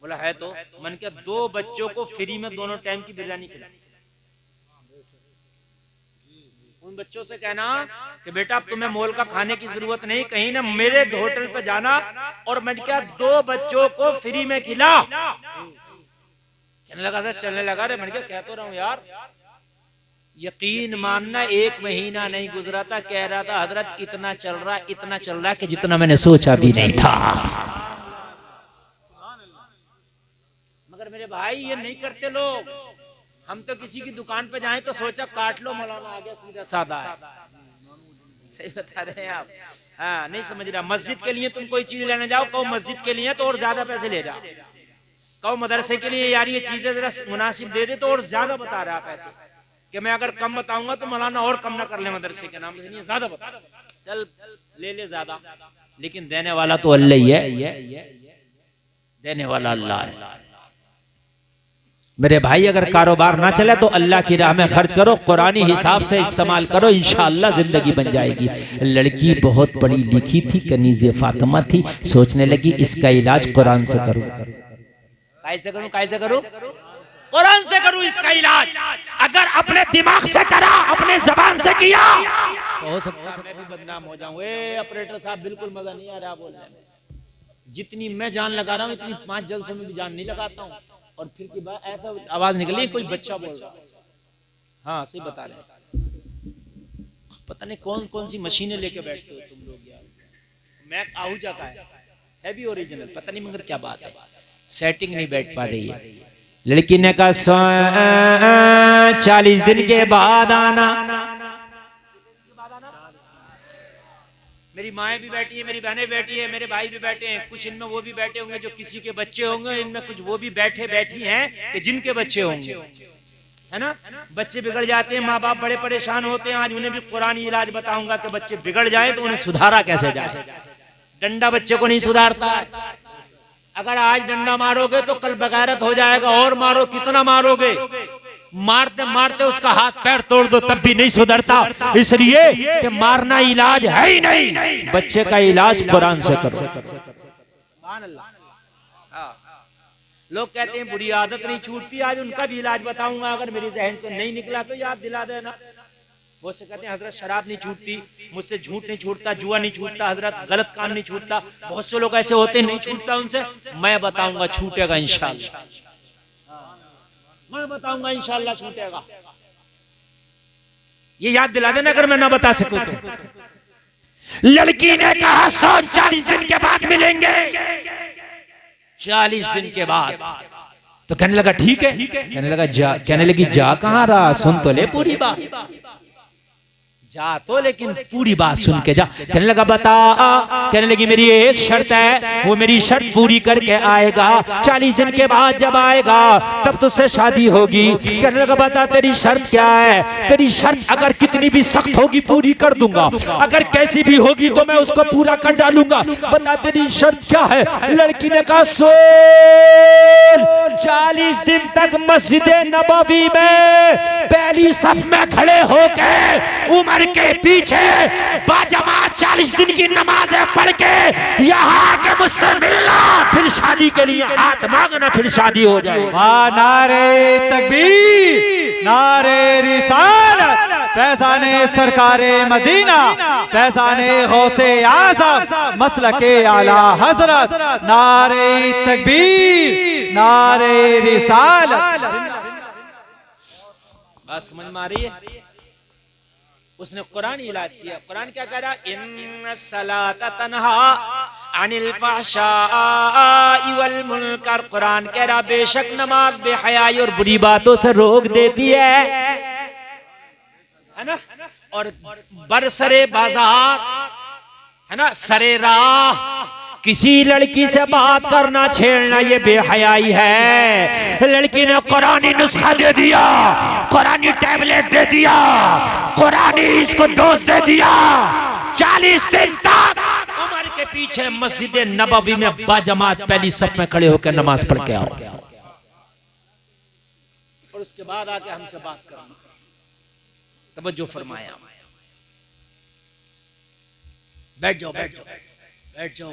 बोला है। तो मैंने कहा 2 बच्चों को फ्री में दोनों टाइम की बिरयानी खिला। उन बच्चों से कहना कि बेटा अब तुम्हें मोल का खाने की जरूरत नहीं, कहीं ना मेरे होटल पे जाना, और मैंने कहा 2 बच्चों को फ्री में खिला। कहने लगा सर चलने लगा। रे मैंने कहा कह तो रहा हूं यार। यकीन मानना 1 महीना नहीं गुजरा था, कह रहा था हजरत इतना चल रहा कि जितना मैंने सोचा भी नहीं था। मगर मेरे भाई ये नहीं करते लोग। हम तो किसी की दुकान पे जाएं तो सोचा काट लो, मौलाना आ गया, सीधा सादा है। सही बता रहे हैं आप। हाँ, नहीं समझ रहा। मस्जिद के लिए तुम कोई चीज लेने जाओ, कहो मस्जिद के लिए तो और ज्यादा पैसे ले जाओ। कहो मदरसे के लिए यार ये चीजें जरा मुनासिब दे दे, तो और ज्यादा बता रहा पैसे, कि मैं अगर कम बताऊंगा तो मौलाना और कम ना कर ले मदरसे के नाम से, ज्यादा बता, चल ले ज्यादा। लेकिन देने वाला तो अल्लाह ही है, देने वाला अल्लाह है। मेरे भाई अगर कारोबार ना चले तो अल्लाह की राह में खर्च करो, कुरानी हिसाब से इस्तेमाल करो, इंशाअल्लाह जिंदगी बन जाएगी। लड़की बहुत पढ़ी लिखी थी, कनीज़े फातिमा थी, सोचने लगी इसका इलाज कुरान से करूं। कैसे करूं? कुरान से करूं इसका इलाज। अगर अपने दिमाग से करा, अपने जबान से किया, तो हो सकता है मैं भी बदनाम हो जाऊं। ऑपरेटर साहब बिल्कुल मजा नहीं आ रहा बोलने में। जितनी मैं जान लगा रहा हूं इतनी 5 जलसों में भी जान नहीं लगाता हूं। और फिर की बात ऐसा आवाज निकली कोई बच्चा बोल रहा। हाँ सही बता रहे। पता नहीं कौन कौन सी मशीनें लेके बैठते हो तुम लोग यार। मैक आहूजा का है भी ओरिजिनल, पता नहीं मगर क्या बात है, सेटिंग नहीं बैठ पा रही है। लड़की ने कहा 40 दिन के बाद आना। मेरी माएँ भी बैठी है, मेरी बहनें बैठी है, मेरे भाई भी बैठे हैं, कुछ इनमें वो भी बैठे होंगे जो किसी के बच्चे होंगे, इनमें कुछ वो भी बैठी हैं कि जिनके बच्चे होंगे, है ना। बच्चे बिगड़ जाते हैं, माँ बाप बड़े परेशान होते हैं। आज उन्हें भी कुरानी इलाज बताऊंगा कि बच्चे बिगड़ जाए तो उन्हें सुधारा कैसे जाए। डंडा बच्चे को नहीं सुधारता है। अगर आज डंडा मारोगे तो कल बगैरत हो जाएगा, और मारो कितना मारोगे, मारते मारते उसका हाथ पैर तोड़ दो तब भी नहीं सुधरता। इसलिए कि मारना इलाज है ही नहीं, बच्चे का इलाज कुरान से करो। लोग कहते हैं बुरी आदत नहीं छूटती, आज उनका भी इलाज बताऊंगा। अगर मेरी जहन से नहीं निकला तो याद दिला देना। वो से कहते हैं हजरत शराब नहीं छूटती, मुझसे झूठ नहीं छूटता, जुआ नहीं छूटता, हजरत गलत काम नहीं छूटता। बहुत से लोग ऐसे होते हैं नहीं छूटता उनसे। मैं बताऊंगा छूटेगा इंशाअल्लाह, मैं बताऊंगा इंशाअल्लाह छूटेगा। ये याद दिला देना अगर मैं ना बता सकूं तो। लड़की ने कहा 140 दिन के बाद मिलेंगे। 40 दिन के बाद तो कहने लगा ठीक है। कहने लगी जा कहां रहा, सुन तो ले पूरी बात। जा तो, लेकिन पूरी बात सुन के जा। कहने लगा बता, कहने लगी मेरी एक शर्त है, वो मेरी शर्त पूरी करके आएगा, 40 दिन के बाद जब आएगा तब तुझसे शादी होगी। कहने लगा बता तेरी शर्त क्या है? तेरी शर्त अगर कितनी भी सख्त होगी पूरी कर दूंगा, अगर कैसी भी होगी तो मैं उसको पूरा कर डालूंगा, बता तेरी शर्त क्या है? लड़की ने कहा सोल 40 दिन तक मस्जिद नबवी में पहली सफ में खड़े होकर उमर के पीछे बाजमात 40 दिन की नमाजें पढ़ के यहाँ के मुझसे मिलना, फिर शादी के लिए हाथ मांगना, फिर शादी हो जाए। नारे तकबीर, नारे रिसालत, फैज़ाने सरकारे मदीना, फैज़ाने गौसे आज़म, मसलके आला हजरत, नारे तकबीर, नारे रिसालत। बात समझ में आ रही है? उसने कुरान इलाज किया। कुरान क्या कह रहा? इन्ना सलाता तन्हा अनिल फहशाई वल मुनकर। कुरान कह रहा बेशक नमाज बेहयाई और बुरी बातों से रोक देती है ना, और बरसरे बाजार है ना, सरे राह किसी लड़की से बात करना, छेड़ना, ये बेहयाई है। लड़की ने कुरानी नुस्खा दे दिया, कुरानी टैबलेट दे दिया, कुरानी इसको डोज दे दिया। 40 दिन तक उमर के पीछे मस्जिद नबवी में बाजमात पहली सफ में खड़े होकर नमाज पढ़ के आओ, और उसके बाद आके हमसे बात करना। तवज्जो फरमाया। बैठ जाओ, बैठ जाओ, बैठ जाओ,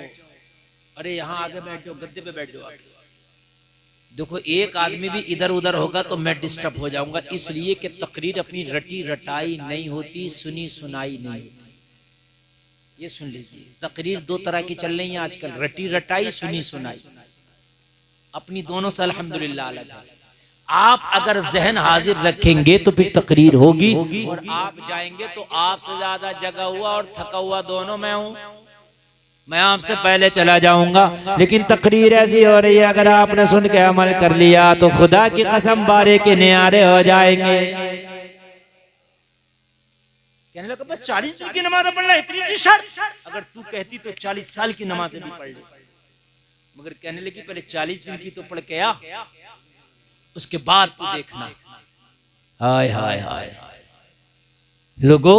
अरे यहाँ आगे बैठ जाओ, गद्दे पे बैठ जाओ। देखो एक आदमी भी इधर उधर होगा तो मैं डिस्टर्ब हो जाऊंगा, इसलिए कि तकरीर अपनी रटी रटाई नहीं होती, सुनी सुनाई नहीं होती। ये सुन लीजिए, तकरीर दो तरह की चल रही है आजकल, रटी रटाई, सुनी सुनाई, अपनी दोनों से अल्हम्दुलिल्लाह अलग है। आप अगर जहन हाजिर रखेंगे तो फिर तकरीर होगी, और आप जाएंगे तो आपसे ज्यादा जगा हुआ और थका हुआ दोनों मैं हूं, मैं आपसे पहले चला जाऊंगा। लेकिन तकरीर ऐसी हो रही है, अगर आपने सुन के अमल कर लिया तो खुदा की कसम बारे के नियारे हो जाएंगे। कहने लगा बस 40 दिन की नमाज पढ़ना इतनी सी शर्त? अगर तू कहती तो 40 साल की नमाज भी पढ़ ले, मगर कहने लगी पहले 40 दिन की तो पढ़ के आ, उसके बाद तू देखना। हाय हाय हाय लोगों,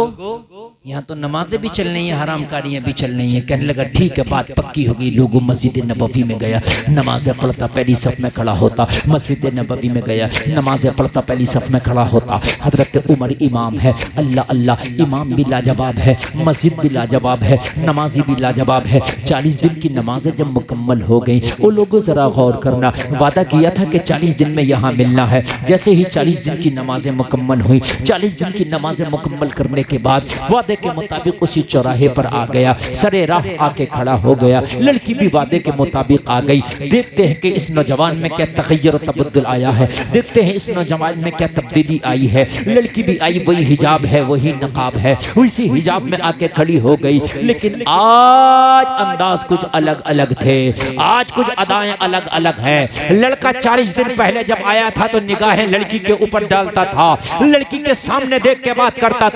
यहाँ तो नमाजें भी चल रही हैं, हरामकारियां भी चल रही हैं। कहने लगा ठीक है, बात पक्की हो गई। लोगों मस्जिद नबवी में गया, नमाजें पढ़ता पहली सफ में खड़ा होता। मस्जिद नबवी में गया, नमाजें पढ़ता पहली सफ में खड़ा होता। हजरत उमर इमाम है, अल्लाह अल्लाह, इमाम भी लाजवाब है, मस्जिद भी लाजवाब है, नमाजी भी लाजवाब है। 40 दिन की नमाजें जब मुकम्मल हो गई, वो लोगों जरा गौर करना, वादा किया था कि 40 दिन में यहाँ मिलना है। जैसे ही 40 दिन की नमाजें मुकम्मल हुई, 40 दिन की नमाजें मुकम्मल करने के बाद वादे के मुताबिक उसी चौराहे पर आ गया, सरे राह आके खड़ा हो गया। लड़की भी वादे के मुताबिक आ गई। देखते हैं कि इस नौजवान में क्या तगय्युर तबद्दुल आया है, देखते हैं इस नौजवान में क्या तब्दीली आई है। लड़की भी आई, वही हिजाब है, वही नकाब है, उसी हिजाब में आके खड़ी हो गई। लेकिन आज अंदाज कुछ अलग अलग थे, आज कुछ अदाएं अलग अलग हैं। लड़का 40 दिन पहले जब आया था तो निगाहें लड़की के ऊपर डालता था, लड़की के सामने देख के बात करता था।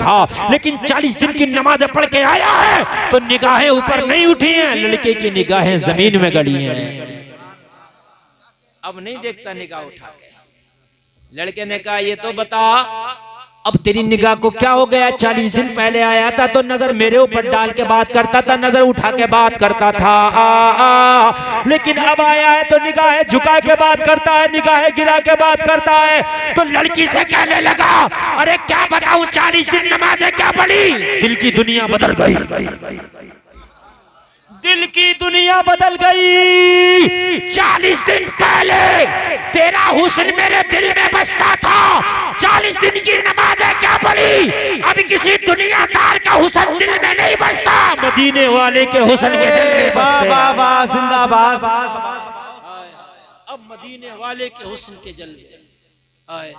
लेकिन 40 दिन की नमाज पढ़ के आया है तो निगाहें ऊपर नहीं उठी हैं, लड़के की निगाहें जमीन में गड़ी हैं। अब नहीं देखता निगाह उठा के। लड़के ने कहा ये तो बता, अब तेरी निगाह को क्या हो गया? 40 दिन पहले आया था तो नजर मेरे ऊपर डाल के बात करता था, नजर उठा के बात करता था, लेकिन अब आया है तो निगाहें झुका के बात करता है, निगाहें गिरा के बात करता है। तो लड़की से कहने लगा अरे क्या बताऊं, 40 दिन नमाज़ें क्या पढ़ी, दिल की दुनिया बदल गई, दिल की दुनिया बदल गई। 40 दिन पहले तेरा हुस्न मेरे दिल में बसता था, 40 दिन की नमाज़ें क्या पढ़ी, अब किसी दुनियादार का हुस्न दिल में नहीं बसता, मदीने वाले के हुस्न के दिल में बसता। जिंदाबाद। अब मदीने वाले के हुस्न के जलवे आए,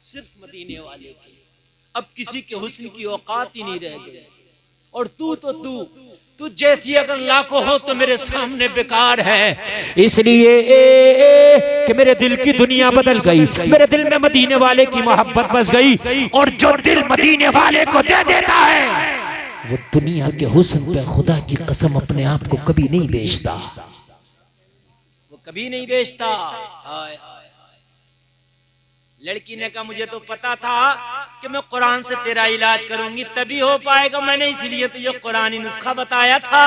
सिर्फ मदीने वाले के। अब किसी के हुस्न की औकात ही नहीं रह गई। और तू जैसी अगर लाखों हो तो मेरे सामने बेकार है। इसलिए कि मेरे दिल की दुनिया बदल गई, मेरे दिल में मदीने वाले की मोहब्बत बस गई। और जो दिल मदीने वाले को दे देता है वो दुनिया के हुस्न पे खुदा की कसम अपने आप को कभी नहीं बेचता, वो कभी नहीं बेचता। हाय हाय, लड़की ने कहा मुझे तो पता था कि मैं कुरान से तेरा इलाज करूंगी तभी हो पाएगा, मैंने इसलिए तो ये कुरानी नुस्खा बताया था।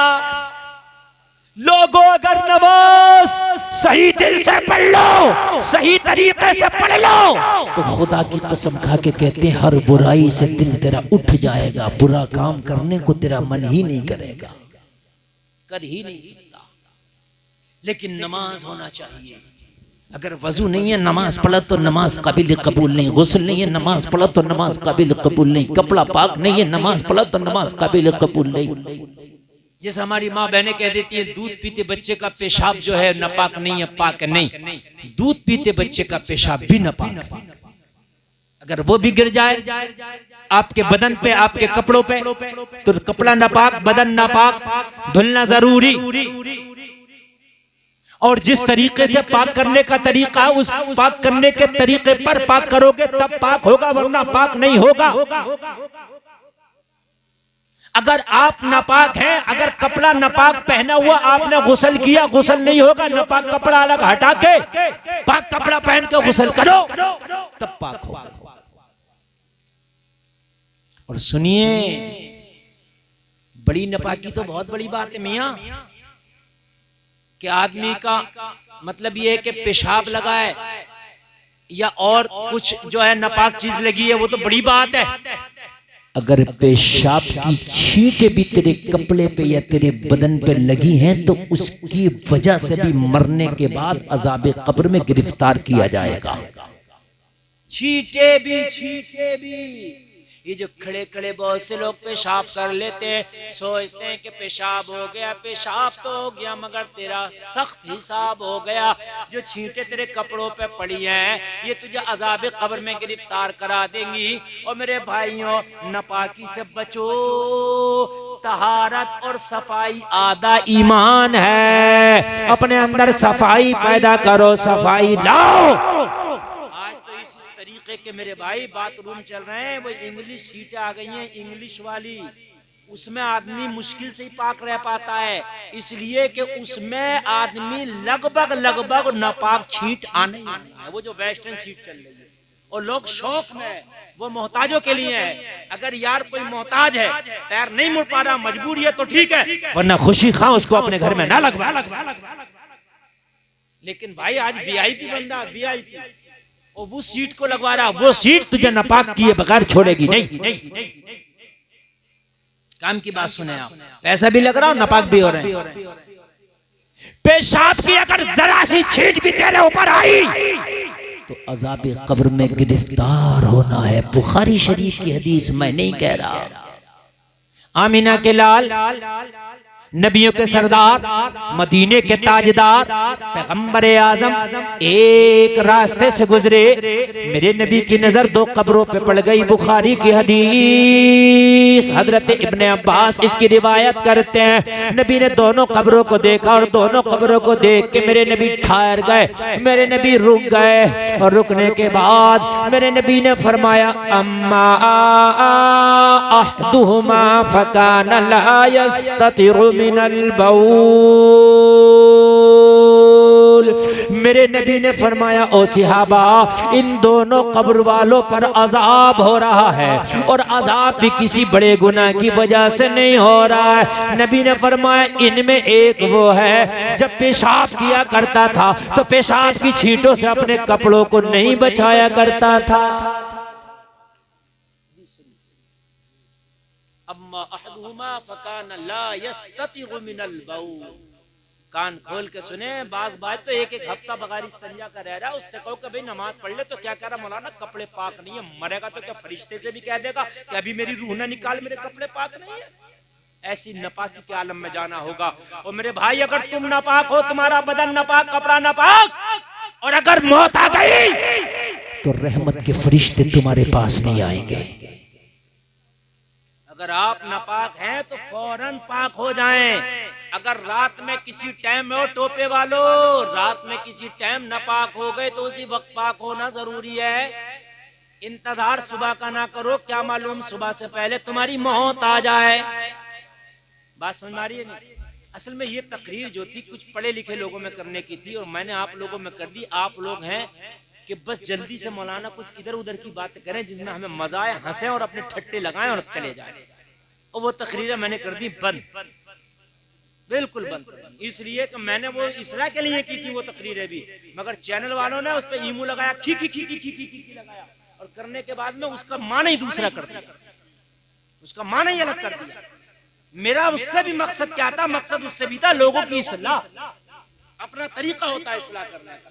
लोगों अगर नमाज सही दिल से पढ़ लो, सही तरीके से पढ़ लो तो खुदा की कसम खा के कहते हैं हर बुराई से दिल तेरा उठ जाएगा, बुरा काम करने को तेरा मन ही नहीं करेगा, कर ही नहीं सकता। लेकिन नमाज होना चाहिए। अगर वजू नहीं है नमाज पढ़ा तो नमाज काबिल कबूल नहीं, गुस्ल नहीं है नमाज पढ़ा तो नमाज काबिल कबूल नहीं, कपड़ा पाक नहीं है नमाज पढ़ा तो नमाज काबिल कबूल नहीं। जैसे हमारी माँ बहनें कह देती है दूध पीते बच्चे का पेशाब जो है नापाक नहीं है, पाक नहीं। दूध पीते बच्चे का पेशाब भी नापाक है, अगर वो भी गिर जाए आपके बदन पे, आपके कपड़ों पे तो कपड़ा नापाक, बदन नापाक, धुलना जरूरी। और जिस तरीके से पाक करने का तरीका उस पाक करने के तरीके पर पाक करोगे तब पाक होगा, वरना पाक नहीं होगा। अगर आप नापाक हैं, अगर कपड़ा नापाक पहना हुआ आपने गुस्ल किया, गुस्ल नहीं होगा। नापाक कपड़ा अलग हटा के पाक कपड़ा पहन के गुस्ल करो तब पाक होगा। और सुनिए बड़ी नापाकी तो बहुत बड़ी बात है मियां, कि आदमी का मतलब ये है कि पेशाब लगा है या और कुछ जो है नापाक चीज लगी है वो तो बड़ी बात है। अगर पेशाब की छींटें भी तेरे कपड़े पे या तेरे बदन पे लगी हैं तो उसकी वजह से भी मरने के बाद अज़ाब कब्र में गिरफ्तार किया जाएगा। छींटें भी ये जो खड़े खड़े बहुत से लोग पेशाब कर लेते हैं, सोचते हैं कि पेशाब हो गया, पेशाब तो हो गया मगर तेरा सख्त हिसाब हो गया। जो छींटे तेरे कपड़ों पे पड़ी हैं ये तुझे अज़ाब कब्र में गिरफ्तार करा देंगी। और मेरे भाइयों नापाकी से बचो, तहारत और सफाई आधा ईमान है। अपने अंदर सफाई पैदा करो, सफाई लाओ। के मेरे भाई बाथरूम चल रहे हैं, वो इंग्लिश सीटें आ गई हैं इंग्लिश वाली, उसमें आदमी मुश्किल से ही पाक रह पाता है, इसलिए कि उसमें आदमी लगभग नापाक छींट आने ही है। वो जो वेस्टर्न सीट चल रही है और लोग शौक में, वो मोहताजों के लिए है। अगर यार कोई मोहताज है, पैर नहीं मुड़ पा रहा, मजबूरी है तो ठीक है, वरना खुशी खा उसको अपने घर में ना लगवा। लेकिन भाई आज वीआईपी बंदा, वीआईपी और वो सीट को लगवा रहा, वो सीट तुझे नापाक किए बगैर छोड़ेगी नहीं। काम की बात सुने आप, पैसा भी लग रहा हो नापाक भी हो रहे हैं। पेशाब की अगर जरा सी छींट भी तेरे ऊपर आई तो अज़ाब कब्र में गिरफ्तार होना है। बुखारी शरीफ की हदीस मैं नहीं कह रहा। आमीना के लाल, नबियों के सरदार, मदीने के ताजदार, पैगंबर आजम एक रास्ते से गुजरे, मेरे नबी की नजर दो कब्रों पे पड़ गई। बुखारी की हदीस, हजरत इब्ने अब्बास इसकी रिवायत करते हैं। नबी ने दोनों कब्रों को देखा और दोनों कब्रों को देख के मेरे नबी ठहर गए, मेरे नबी रुक गए। और रुकने के बाद मेरे नबी ने फरमाया अम्मा अहदुहुमा फकान ला यस्ततिरु मिनल बऊल। मेरे नबी ने फरमाया ओ सिहाबा, इन दोनों कब्र वालों पर अजाब हो रहा है और अजाब भी किसी बड़े गुनाह की वजह से नहीं हो रहा है। नबी ने फरमाया इनमें एक वो है जब पेशाब किया करता था तो पेशाब की छींटों से अपने कपड़ों को नहीं बचाया करता था। कान खोल के सुने, बाज बाज तो एक हफ्ता बगैर इस्तिंजा का रह रहा है, उससे कहो कि भाई नमाज पढ़ ले तो क्या कह रहा मौलाना कपड़े पाक नहीं है, मरेगा तो क्या फरिश्ते से भी कह देगा कि अभी मेरी रूह ना निकाल, मेरे कपड़े पाक नहीं है। ऐसी नापाकी के आलम में जाना होगा। और मेरे भाई अगर तुम नापाक हो, तुम्हारा बदन नापाक, कपड़ा नापाक, और अगर मौत आ गई तो रहमत के फरिश्ते तुम्हारे पास नहीं आएंगे। अगर आप नापाक हैं तो फौरन पाक हो जाएं। अगर रात में किसी टाइम में हो टोपे वालों, रात में किसी टाइम नापाक हो गए तो उसी वक्त पाक होना जरूरी है। इंतजार सुबह का ना करो, क्या मालूम सुबह से पहले तुम्हारी मौत आ जाए। बात समझ में आ रही है नहीं? असल में ये तकरीर जो थी कुछ पढ़े लिखे लोगों में करने की थी और मैंने आप लोगों में कर दी। आप लोग हैं कि बस जल्दी से मौलाना कुछ इधर उधर की बात करें जिसमें हमें मजा आए, हंसें और अपने ठट्टे लगाएं और चले जाएं। और वो तकरीरें मैंने कर दी बंद, बिल्कुल बंद। इसलिए कि मैंने वो इसरा के लिए की थी वो तकरीरें भी, मगर चैनल वालों ने उस पर ईमू लगाया, खी खी खी खी खी खी खी लगाया और करने के बाद में उसका माना ही दूसरा कर दिया, उसका माना ही अलग कर दिया। मेरा उससे भी मकसद क्या था? मकसद उससे भी था लोगों की इस्लाह, अपना तरीका होता है इस्लाह करने का।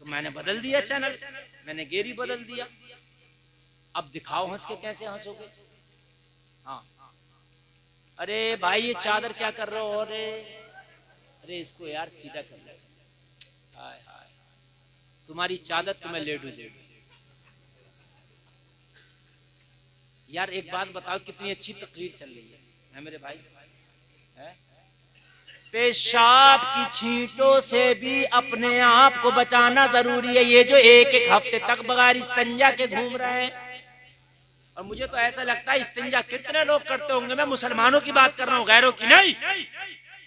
तो मैंने बदल दिया चैनल, मैंने गेरी बदल दिया। अब दिखाओ हंस के कैसे हंसोगे। हाँ, अरे भाई ये चादर क्या कर रहे हो? अरे इसको यार सीधा कर लो। हाय हाय, तुम्हारी चादर तुम्हें लेडू लेडू। यार एक बात बताओ, कितनी अच्छी तकरीर चल रही है मेरे भाई। पेशाब की छींटों से भी अपने आप को बचाना जरूरी है। ये जो एक एक हफ्ते तक बगैर इस्तिंजा के घूम रहे हैं, और मुझे तो ऐसा लगता है इस्तिंजा कितने लोग करते होंगे। मैं मुसलमानों की बात कर रहा हूँ, गैरों की नहीं।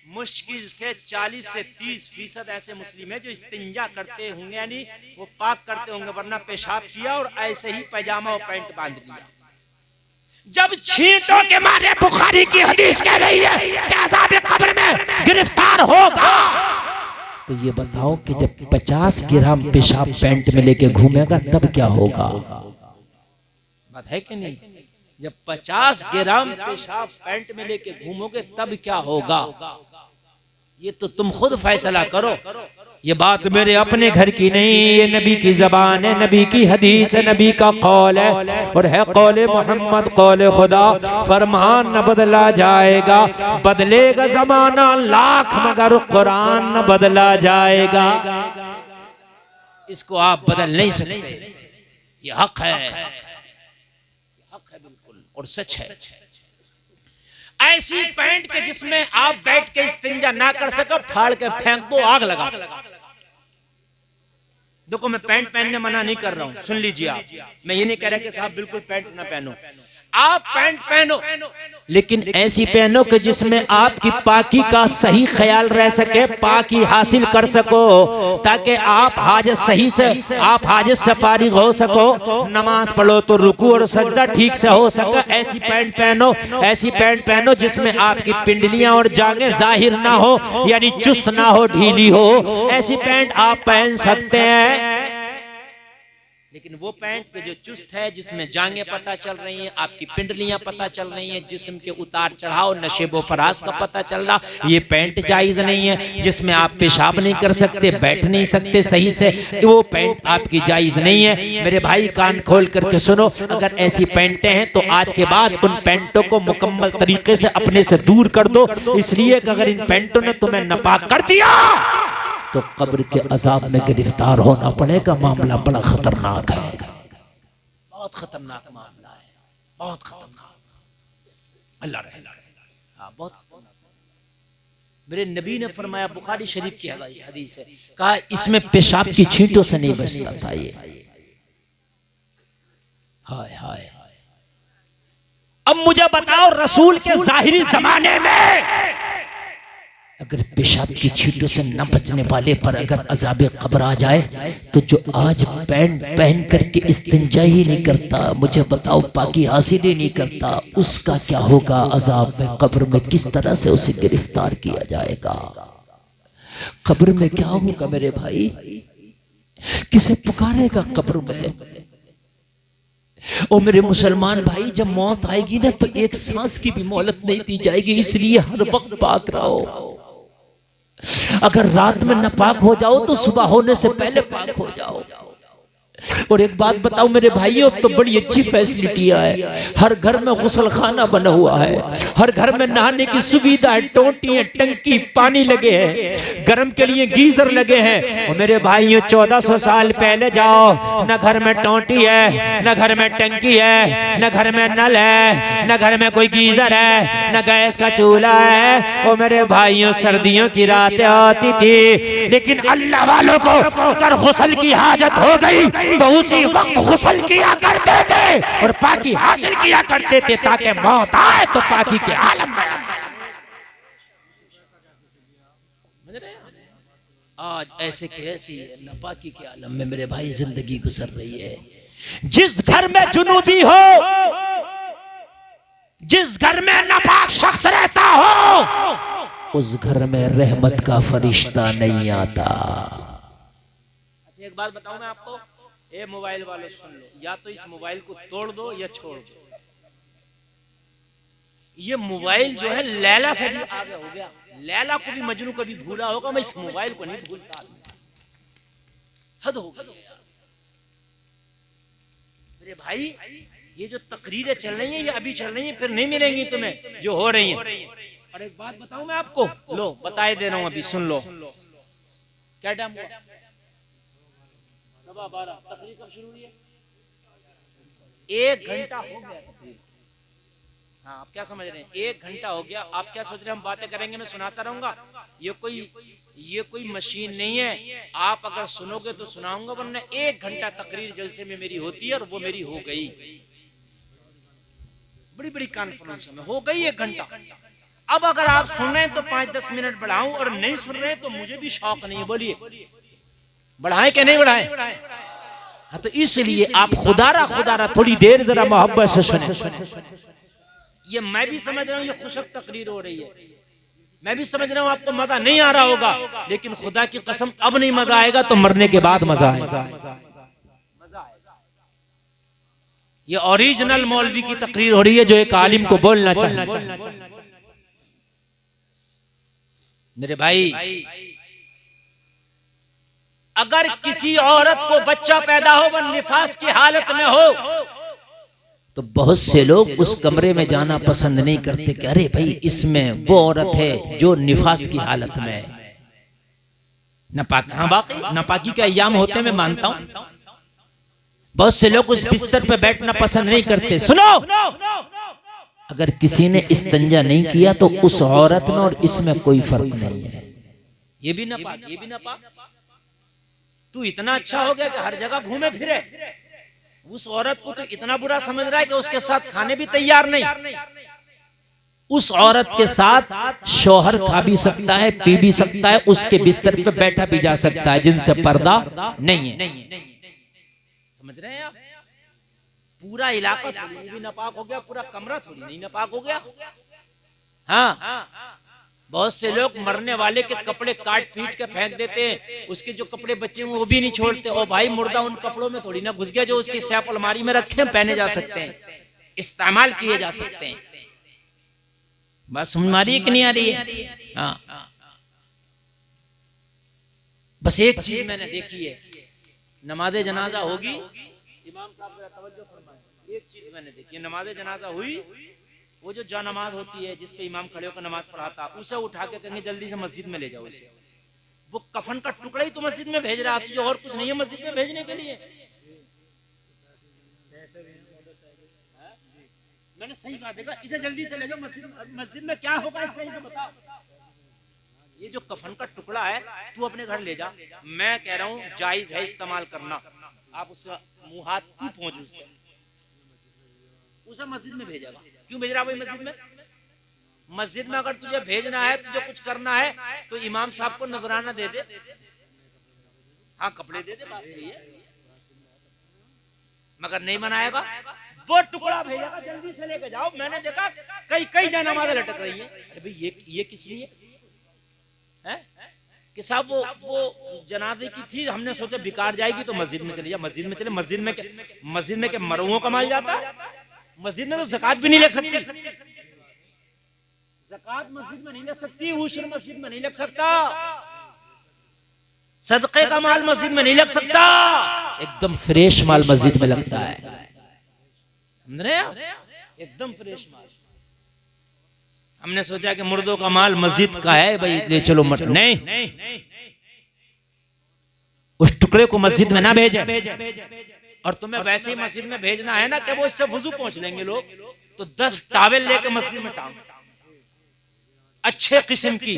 मुश्किल से 40 से 30% ऐसे मुस्लिम हैं जो इस्तिंजा करते होंगे, यानी वो पाक करते होंगे, वरना पेशाब किया और ऐसे ही पैजामा और पैंट बांध लिया। जब छींटों के मारे बुखारी की हदीस कह रही है कि अज़ाब कब्र में गिरफ्तार होगा, तो ये बताओ कि जब 50 ग्राम पेशाब पैंट में लेके घूमेगा तब क्या होगा? बात है कि नहीं? जब 50 ग्राम पेशाब पैंट में लेके घूमोगे तब क्या होगा? ये तो तुम खुद फैसला करो। ये बात मेरे अपने घर की नहीं, ये नबी की जबान है, नबी की हदीस है, नबी का कौल है और है कौल मोहम्मद, कौल खुदा। फरमान न बदला जाएगा, बदलेगा जमाना लाख मगर कुरान न बदला जाएगा। इसको आप बदल नहीं सकते, ये हक है, हक है बिल्कुल और सच है। ऐसी पैंट के जिसमें आप बैठ के इस्तिंजा ना कर सको, फाड़ के फेंक दो, आग लगा। देखो मैं पैंट पहनने मना नहीं कर रहा हूं, सुन लीजिए आप। मैं ये नहीं कह रहा कि साहब बिल्कुल पैंट ना पहनो, आप पैंट पहनो, लेकिन ऐसी पहनो कि जिसमें आपकी पाकी का सही ख्याल रह सके, पाकी हासिल कर सको, ताकि आप हाजत सही से, आप हाजत से फारिग हो सको, नमाज पढ़ो तो रुकू और सजदा ठीक से हो सके। ऐसी पैंट पहनो, ऐसी पैंट पहनो जिसमें आपकी पिंडलियां और जांघें जाहिर ना हो, यानी चुस्त ना हो, ढीली हो। ऐसी पैंट आप पहन सकते हैं। लेकिन वो पैंट पे जो चुस्त है, जिसमें जांघें पता चल रही हैं, आपकी पिंडलियां पता चल रही हैं, जिस्म के उतार चढ़ाव, नशेबो फराज का पता चल रहा, ये पैंट जायज नहीं है। जिसमें आप पेशाब नहीं कर सकते, बैठ नहीं सकते सही से, वो पैंट आपकी जायज नहीं है। मेरे भाई कान खोल करके सुनो, अगर ऐसी पैंटें हैं तो आज के बाद उन पैंटों को मुकम्मल तरीके से अपने से दूर कर दो। इसलिए कि अगर इन पैंटों ने तुम्हें नापाक कर दिया तो कब्र के अजाब में गिरफ्तार होना पड़ेगा। मामला बड़ा खतरनाक है, बहुत खतरनाक मामला है, बहुत खतरनाक। अल्लाह रहे, हाँ बहुत खतरनाक। मेरे नबी ने फरमाया, बुखारी शरीफ की हदीस है, कहा इसमें पेशाब की छींटों से नहीं बचता था ये। हाय हाय। अब मुझे बताओ, रसूल के जाहिरी जमाने में अगर पेशाब की छींटों से न बचने वाले पर अगर अज़ाब कब्र आ जाए, तो जो आज पैंट पहन करके इस्तिंजा ही नहीं करता, मुझे बताओ पाकी हासिल ही नहीं करता, उसका क्या होगा? अज़ाब में कब्र में किस तरह से उसे गिरफ्तार किया जाएगा? कब्र में क्या होगा मेरे भाई? किसे पुकारेगा कब्र में? ओ मेरे मुसलमान भाई, जब मौत आएगी ना तो एक सांस की भी मोहलत नहीं दी जाएगी। इसलिए हर वक्त पाक रहो। अगर रात में नापाक हो जाओ तो सुबह होने से पहले पाक हो जाओ। और एक बात बताओ मेरे भाइयों, अब तो बड़ी अच्छी फैसिलिटियां है, हर घर में गुसल खाना बना हुआ है, हर घर में नहाने की सुविधा है, टोटी है, टंकी, पानी लगे हैं, गर्म के लिए गीजर लगे हैं। और मेरे भाइयों 1400 साल पहले जाओ, न घर में टोटी है, न घर में टंकी है, न घर में नल है, न घर में कोई गीजर है, न गैस का चूल्हा है। और मेरे भाइयों सर्दियों की रातें आती थी, लेकिन अल्लाह वालों को अगर गुस्ल की हाजत हो गई तो उसी वक्त गुस्ल किया करते थे और पाकी हासिल किया करते थे, ताकि मौत आए तो पाकी के आलम में। आज ऐसे कैसी नापाकी के आलम में मेरे भाई जिंदगी गुजर रही है। जिस घर में जुनूबी हो, जिस घर में नापाक शख्स रहता हो, उस घर में रहमत का फरिश्ता नहीं आता। अच्छा एक बात बताऊं मैं आपको, ये मोबाइल वाले सुन लो, या तो इस मोबाइल को तोड़ दो या छोड़ दो। ये मोबाइल जो है लैला से भी आगे हो गया। लैला को भी मजनू कभी भूला होगा, मैं इस मोबाइल को नहीं भूलता। हद हो गई मेरे भाई। ये जो तकरीरें चल रही हैं ये अभी चल रही हैं, फिर नहीं मिलेंगी तुम्हें जो हो रही हैं। और एक बात बताऊं मैं आपको, लो बताए दे रहा हूं, अभी सुन लो। क्या टाइम हुआ? 12:15। तकरीर कब शुरू हुई है? 1 घंटा हो गया तकरीर। हाँ आप क्या समझ रहे हैं? 1 घंटा हो गया। आप क्या सोच रहे हैं हम बातें करेंगे, मैं सुनाता रहूंगा? ये कोई मशीन नहीं है। आप अगर सुनोगे तो सुनाऊंगा, वरना 1 घंटा तकरीर जलसे में मेरी होती है और वो मेरी हो गई। बड़ी बड़ी कॉन्फ्रेंस में हो गई 1 घंटा। अब अगर आप सुन रहे हैं तो 5-10 मिनट बढ़ाऊं, और नहीं सुन रहे हैं तो मुझे भी शौक नहीं है। बोलिए बढ़ाएं कि नहीं बढ़ाएं? हाँ तो इसलिए आप खुदारा थोड़ी देर जरा मोहब्बत से सुने। ये मैं भी समझ रहा हूँ ये खुशक तकरीर हो रही है, मैं भी समझ रहा हूँ आपको मजा नहीं आ रहा होगा, लेकिन खुदा की कसम अब नहीं मजा आएगा तो मरने के बाद मजा आएगा। ये ओरिजिनल मौलवी की तकरीर हो रही है जो एक आलिम को बोलना चाहिए। मेरे भाई अगर किसी औरत को बच्चा पैदा हो वह निफास की हालत में हो, तो बहुत से लोग उस कमरे में जाना पसंद नहीं करते कि अरे भाई इसमें वो औरत है जो निफास की हालत में है। नापाक, हाँ बाकी नापाकी के अय्याम होते मैं मानता हूं। बहुत से लोग उस बिस्तर पे बैठना पसंद नहीं करते। सुनो, अगर किसी ने इस्तंजा नहीं किया तो उस औरत में और इसमें कोई फर्क नहीं है। ये भी नापाक, ये भी नापाक। तू इतना अच्छा हो गया कि हर जगह घूमे फिरे, उस औरत को तो इतना बुरा समझ रहा है कि उसके साथ खाने भी तैयार नहीं। उस औरत के साथ शौहर खा भी सकता है, पी भी सकता है, उसके बिस्तर पे बैठा भी जा सकता है, जिनसे पर्दा नहीं है। समझ रहे हैं आप? पूरा इलाका थोड़ी भी नापाक हो गया, पूरा कमरा थोड़ी नहीं नापाक हो गया। हाँ, बहुत से लोग मरने वाले के कपड़े काट पीट के फेंक देते हैं, उसके जो कपड़े बचे हैं वो भी नहीं छोड़ते। ओ भाई मुर्दा उन कपड़ों में थोड़ी ना घुस गया जो उसकी सैफ अलमारी में रखे हैं, पहने जा सकते हैं, इस्तेमाल किए जा सकते हैं। बस समझ आ रही है कि नहीं आ रही है? हाँ, बस एक चीज मैंने देखी है, नमाज़े जनाजा होगी, इमाम साहब जरा तवज्जो फरमाएं। एक चीज मैंने देखी है, नमाज़े जनाजा हुई, वो जो जा नमाज होती है जिसपे इमाम खड़े होकर नमाज पढ़ाता, उसे उठा के कहेंगे जल्दी से मस्जिद में ले जाओ इसे। वो कफन का टुकड़ा ही तो मस्जिद में भेज रहा, तुझे और कुछ नहीं है मस्जिद में भेजने के लिए। मैंने सही बात देखा, इसे जल्दी से ले जाओ मस्जिद में क्या होगा इसका ये तो बताओ। ये जो कफन का टुकड़ा है तू अपने घर ले जा, मैं कह रहा हूँ जायज है इस्तेमाल करना। आप उससे मुंह हाथ तू पहुंच उसे मस्जिद में भेजेगा। क्यों भेज रहा भाई मस्जिद में? मस्जिद में अगर तुझे भेजना है, तुझे कुछ करना है तो इमाम साहब को नजराना दे दे, हाँ कपड़े दे दे, बात सही है। मगर नहीं बनाएगा, वो टुकड़ा भेजेगा जल्दी से लेके जाओ। मैंने देखा कई जनामाज़ें लटक रही है। अरे भाई ये किस लिए है कि साहब वो जनाजे की थी, हमने सोचा बिकार जाएगी तो मस्जिद में चले जा। मस्जिद में चले, मस्जिद में क्या मरुओं का माल जाता है? मस्जिद में तो ज़कात भी नहीं लग सकती, ज़कात मस्जिद में नहीं लग सकती, उशर मस्जिद में नहीं लग सकता। सदक़े का माल मस्जिद में नहीं लग सकता, एकदम फ्रेश माल मस्जिद में लगता है। समझ रहे हैं? एकदम फ्रेश माल। हमने सोचा कि मुर्दों का माल मस्जिद का है भाई, ले चलो मत, नहीं, उस टुकड़े को मस्जिद में ना भेजे। और तुम्हें वैसे ही मस्जिद में भेजना है ना कि वो इससे वुजू पहुंच लेंगे लोग, तो 10 टावेल लेके मस्जिद में टांग, अच्छे किस्म की,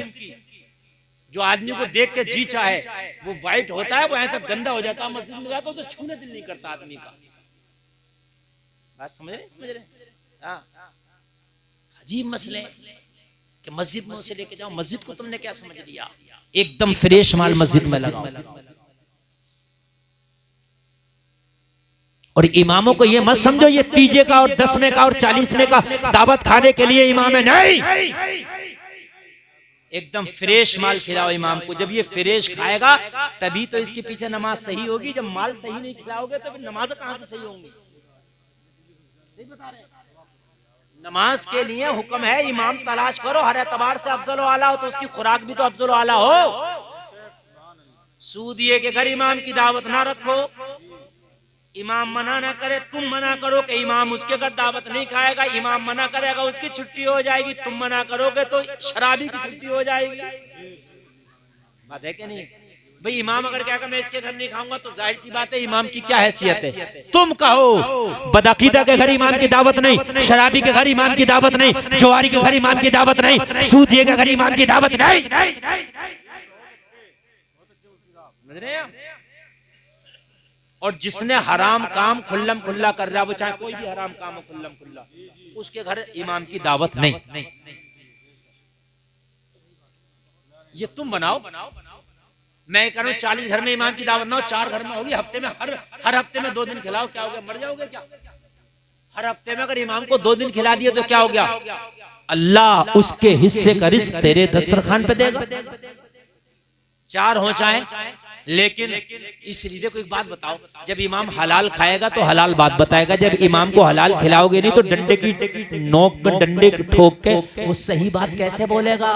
जो आदमी को देख के जी चाहे। वो व्हाइट होता है, वो ऐसा गंदा हो जाता है, मस्जिद में जाकर उसे छूने दिल नहीं करता आदमी का। बात समझ रहे? हाँ, अजीब मसले कि मस्जिद में उसे लेके जाओ। मस्जिद को तुमने क्या समझ लिया? एकदम फ्रेश माल मस्जिद में लगाओ। और इमामों को ये मत समझो ये 30 का और 10 का और 40 का दावत खाने के लिए इमाम है, नहीं। एकदम फ्रेश माल खिलाओ इमाम को। जब ये फ्रेश खाएगा तभी तो इसके पीछे नमाज सही होगी। जब माल सही नहीं खिलाओगे तो फिर नमाज कहां से सही होंगी? सही बता रहे हैं। नमाज के लिए हुक्म है इमाम तलाश करो, हर एतबार से अफजल आला हो, तो उसकी खुराक भी तो अफजल आला हो। सूदिये के घर इमाम की दावत ना रखो। इमाम मना ना करे, तुम मना करो कि इमाम उसके घर दावत नहीं खाएगा। इमाम मना करेगा, उसकी छुट्टी हो जाएगी। तुम मना करोगे तो शराबी की छुट्टी हो जाएगी। बात है कि नहीं भाई? इमाम अगर कहेगा मैं इसके घर नहीं खाऊंगा, तो जाहिर सी बात है इमाम की क्या हैसियत है? तुम कहो बदअकीदा के घर इमाम की दावत नहीं, शराबी के घर इमाम की दावत नहीं, जुआरी के घर इमाम की दावत नहीं, सूदिये के घर इमाम की दावत नहीं। समझ रहे हैं? और जिसने हराम काम खुल्लम खुल्ला कर रहा है, वो चाहे कोई भी हराम काम हो खुल्लम खुल्ला, उसके घर इमाम की दावत नहीं। ये तुम बनाओ। मैं कह रहा हूं 40 घर में इमाम की दावत ना हो, 4 घर में होगी। हफ्ते में हर हफ्ते में 2 दिन खिलाओ, क्या हो गया? मर जाओगे क्या? हर हफ्ते में अगर इमाम को 2 दिन खिला दिए तो क्या हो गया? अल्लाह उसके हिस्से का रिस्क तेरे दस्तरखान पे देगा। 4 हो चाहे, लेकिन इसलिए देखो एक बात बताओ, जब इमाम हलाल खाएगा तो हलाल बात बताएगा। जब इमाम को हलाल खिलाओगे नहीं तो डंडे की नोक पर डंडे ठोक के वो सही बात कैसे बोलेगा?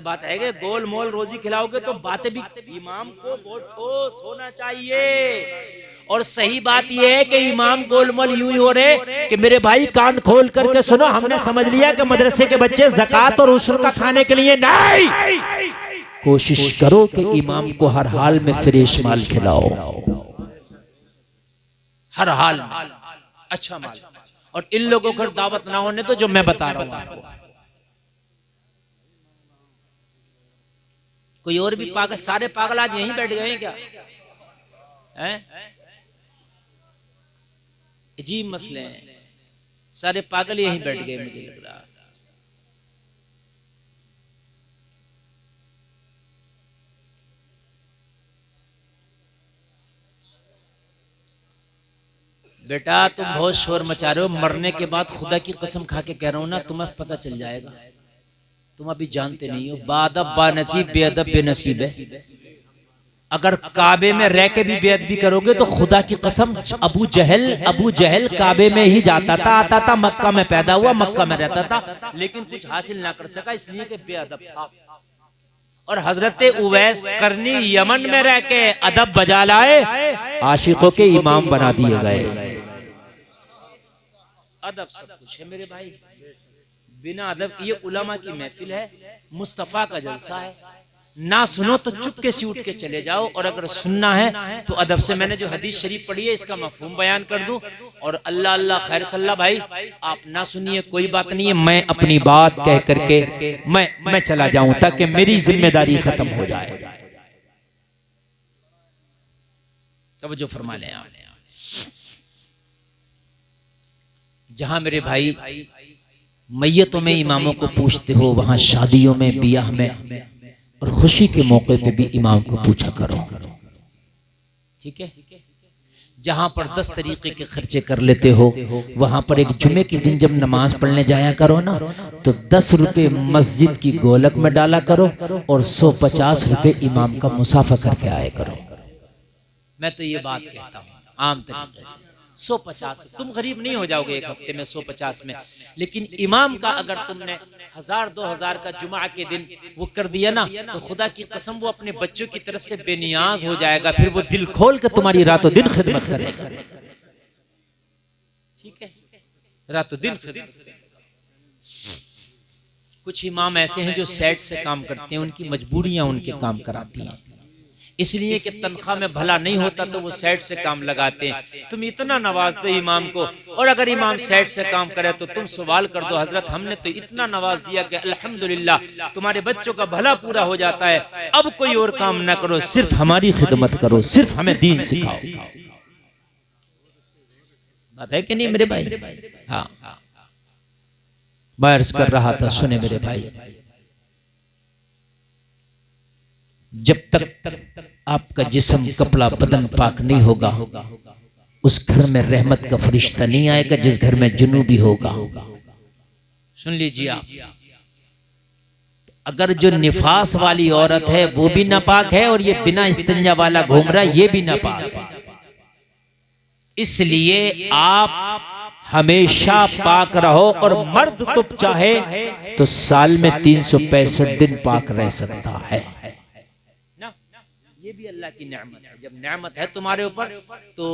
बात है कि गोल मोल रोजी खिलाओगे तो बातें भी इमाम को बहुत ठोस होना चाहिए। और सही बात यह है कि इमाम गोल मोल यूं ही हो रहे कि मेरे भाई कान खोल करके सुनो, हमने समझ लिया कि मदरसे के बच्चे ज़कात और उशर का खाने के लिए नहीं। कोशिश करो कि इमाम को हर हाल में फ्रेश माल खिलाओ, हर हाल में अच्छा माल। और इन लोगों को दावत ना होने तो जो मैं बता रहा हूं आपको। कोई और भी पागल, सारे पागल आज यहीं बैठ गए हैं क्या? अजीब मसले हैं, सारे पागल यहीं बैठ गए मुझे लग रहा। बेटा तुम बहुत शोर मचा रहे हो। मरने के बाद खुदा की कसम खा के कह रहा हूं ना, तुम्हें पता चल जाएगा। तुम अभी जानते नहीं हो। बादब बानसीब बेअदब बेनसीब है। अगर काबे में रह के भी बेअदबी करोगे तो खुदा की कसम, अबू जहल काबे में ही जाता था, आता था, मक्का में पैदा हुआ, मक्का में रहता था, लेकिन कुछ हासिल ना कर सका इसलिए कि बेअदब था। और हजरत उवैस करनी यमन में रह के अदब बजा लाए, आशिकों के इमाम बना दिए गए। अदब सब कुछ है मेरे भाई। बिना अदब, ये उलमा की महफिल है, मुस्तफा का जलसा है। ना सुनो तो चुपके से उठ के चले जाओ, और अगर सुनना है तो अदब से। मैंने जो हदीस शरीफ पढ़ी है इसका मफहूम बयान कर दूं। और अल्लाह अल्लाह खैर सल्ला भाई, आप ना सुनिए कोई बात नहीं है, मैं अपनी बात कह करके मैं चला जाऊं ताकि मेरी जिम्मेदारी खत्म हो जाए। तब जो फरमा ले आप। जहां मेरे भाई मैयतों में इमामों को पूछते हो, वहां शादियों में, बियाह में और खुशी के मौके पे भी इमाम को पूछा करो, ठीक है? जहां पर 10 तरीके के खर्चे कर लेते हो, वहां पर एक जुमे के दिन जब नमाज पढ़ने जाया करो ना, तो 10 रुपए मस्जिद की गोलक में डाला करो और 150 रुपए इमाम का मुसाफा करके आया करो। मैं तो ये बात कहता हूँ आम तरीके से। 150। तुम गरीब नहीं हो जाओगे एक हफ्ते में 150 में, लेकिन इमाम का अगर तुमने 1000-2000 का जुमा के दिन वो कर दिया ना, तो खुदा की कसम वो अपने बच्चों की तरफ से बेनियाज हो जाएगा, फिर वो दिल खोल के तुम्हारी रातों दिन खिदमत करेगा। ठीक है, रातों दिन खिदमत करेगा। कुछ इमाम ऐसे हैं जो सेट से काम करते हैं, उनकी मजबूरियां उनके काम कराती हैं, इसलिए कि तनख्वाह में भला नहीं होता तो वो सेट से काम लगाते हैं। तुम इतना नवाज दो इमाम को, और अगर इमाम सेट से काम करे तो तुम सवाल कर दो, हजरत हमने तो इतना नवाज दिया कि अल्हम्दुलिल्लाह तुम्हारे बच्चों का भला पूरा हो जाता है, अब कोई और काम ना करो, सिर्फ हमारी खिदमत करो, सिर्फ हमें दीन सिखाओ। बात है कि नहीं मेरे भाई? हाँ, मैं अर्ज कर रहा था, सुने मेरे भाई, जब तक आपका जिस्म कपड़ा बदन पाक नहीं होगा, उस घर में रहमत का फरिश्ता नहीं आएगा जिस घर में जुनूबी होगा। सुन लीजिए आप, अगर जो निफास वाली औरत है वो भी नापाक है, और ये बिना इस्तिंजा वाला घूम रहा है ये भी नापाक है, इसलिए आप हमेशा पाक रहो। और मर्द तो चाहे तो साल में 365 दिन पाक रह सकता है ना, ये भी अल्लाह की नेमत है। जब नेमत है तुम्हारे ऊपर तो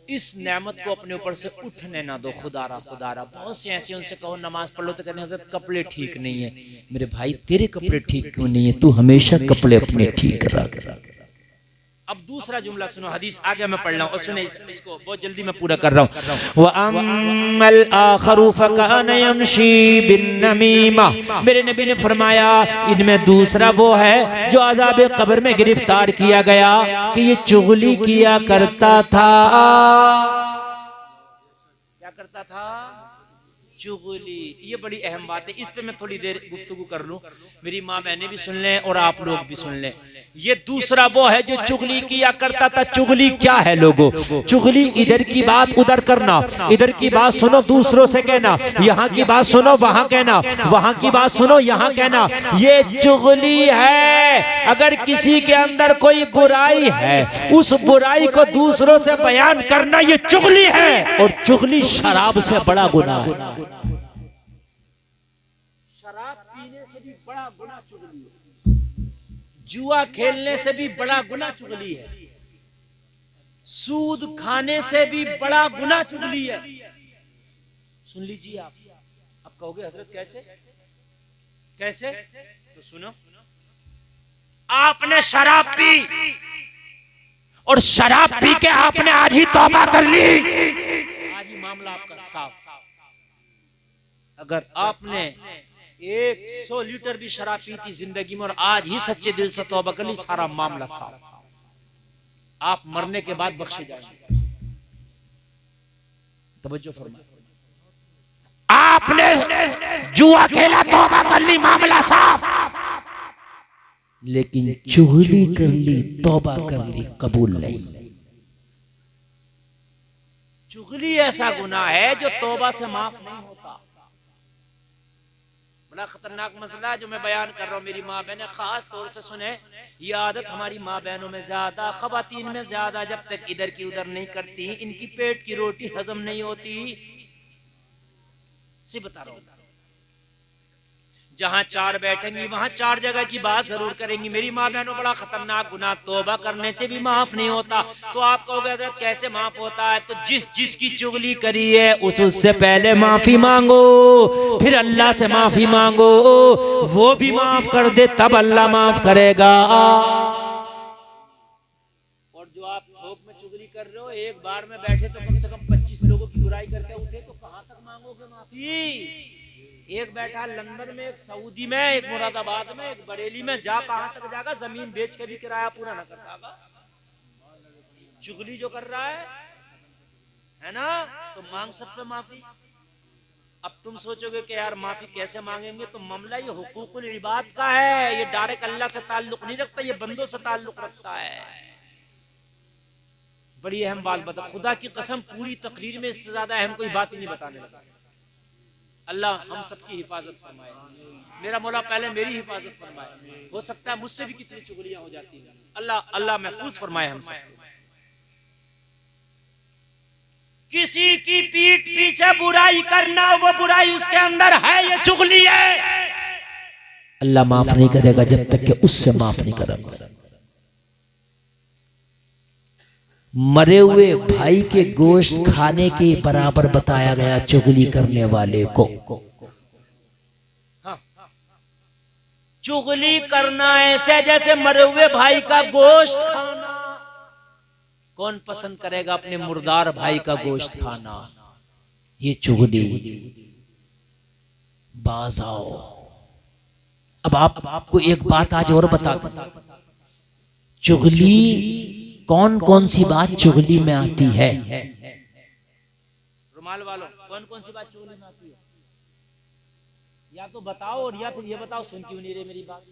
इस नेमत को अपने ऊपर से उठने ना दो। खुदारा खुदारा, बहुत से ऐसे उनसे कहो नमाज पढ़ लो तो कहते हैं कपड़े ठीक नहीं है। मेरे भाई तेरे कपड़े ठीक क्यों नहीं है? तू हमेशा कपड़े अपने ठीक रख। अब दूसरा जुमला सुनो, हदीस आगे मैं पढ़ रहा हूँ और सुने इसको, बहुत जल्दी मैं पूरा कर रहा हूँ। व अम्मल आखरु फकान यमशी बिन्नमीमा, मेरे नबी ने फरमाया इनमें दूसरा वो है जो अज़ाब कब्र में गिरफ्तार किया गया कि ये चुगली किया करता था। क्या करता था? चुगली। ये बड़ी अहम बात है, इस पे मैं थोड़ी देर गुफ्तगू कर लूं, मेरी माँ बहनें भी सुन लें और आप लोग भी सुन लें। ये दूसरा वो है जो चुगली किया करता था। चुगली क्या है लोगों? चुगली इधर की बात उधर करना, इधर की बात सुनो दूसरों से कहना, यहाँ की बात सुनो वहां कहना, वहां की बात सुनो यहाँ कहना, ये चुगली है। अगर किसी के अंदर कोई बुराई है, उस बुराई को दूसरों से बयान करना ये चुगली है, और चुगली शराब से बड़ा गुनाह है। शराब पीने से भी बड़ा गुनाह चुगली है, जुआ खेलने से भी बड़ा गुनाह चुगली है, सूद खाने से भी बड़ा गुनाह चुगली है। सुन लीजिए आप कहोगे हजरत कैसे कैसे? तो सुनो, आपने शराब पी और शराब पी के आपने आज ही तौबा कर ली, आज ही मामला आपका साफ। अगर आपने 100 लीटर भी शराब पी थी जिंदगी में और आज ही सच्चे दिल से तौबा कर ली, सारा मामला साफ। आप मरने के बाद बख्शे जाएंगे। तवज्जो फरमाए, आपने जुआ खेला तौबा कर ली, मामला साफ, लेकिन चुगली कर ली, तौबा कर ली, कबूल नहीं। चुगली ऐसा गुनाह है जो तौबा से माफ नहीं होता। बड़ा खतरनाक मसला है जो मैं बयान कर रहा हूँ। मेरी माँ बहनें खास तौर से सुने, ये आदत हमारी माँ बहनों में ज्यादा, खवातीन में ज्यादा, जब तक इधर की उधर नहीं करती इनकी पेट की रोटी हजम नहीं होती। सी बता रहा हूँ, जहां चार बैठेंगी वहां चार जगह की बात जरूर करेंगी। मेरी माँ बहनों, बड़ा खतरनाक गुनाह, तौबा करने से भी माफ नहीं होता। तो आप कहोगे हजरत कैसे माफ होता है? तो जिसकी चुगली करी है उससे पहले माफी मांगो, फिर अल्लाह से माफी मांगो, वो भी माफ कर दे तब अल्लाह माफ करेगा। और जो आप थोक में चुगली कर रहे हो, एक बार में बैठे तो कम से कम 25 लोगों की बुराई करके उठे, तो कहां तक मांगोगे माफी? एक बैठा लंदन में, एक सऊदी में, एक मुरादाबाद में, एक बरेली में, जा कहां तक जाएगा? जमीन बेच के भी किराया पूरा ना कर पाएगा। चुगली जो कर रहा है ना, तो मांग सब पे माफी। अब तुम सोचोगे कि यार माफी कैसे मांगेंगे, तो मामला ये हुकूकुल इबाद का है, ये डायरेक्ट अल्लाह से ताल्लुक नहीं रखता, ये बंदों से ताल्लुक रखता है। बड़ी अहम बात बता, खुदा की कसम पूरी तकरीर में इससे ज्यादा अहम कोई बात ही नहीं बताने लगा। अल्लाह हम सबकी हिफाजत फरमाए, मेरा मौला पहले मेरी हिफाजत फरमाए। हो सकता है मुझसे भी कितनी चुगलियां हो जाती हैं, अल्लाह महफूज फरमाए हम सब। किसी की पीठ पीछे बुराई करना, वो बुराई उसके अंदर है, ये चुगली है। अल्लाह माफ नहीं करेगा जब तक कि उससे माफ नहीं करेगा। मरे हुए भाई के गोश्त खाने के बराबर बताया गया चुगली करने वाले को। चुगली करना ऐसे जैसे मरे हुए भाई का गोश्त खाना। कौन पसंद करेगा अपने मुर्दार भाई का गोश्त खाना? ये चुगली। बाज आओ। अब आपको एक बात आज और बता दूं, चुगली कौन कौन सी बात चुगली में आती है? रुमाल वालों, कौन कौन सी बात चुगली में आती है? या तो बताओ, और या फिर ये बताओ सुन क्यों नहीं रहे मेरी बात?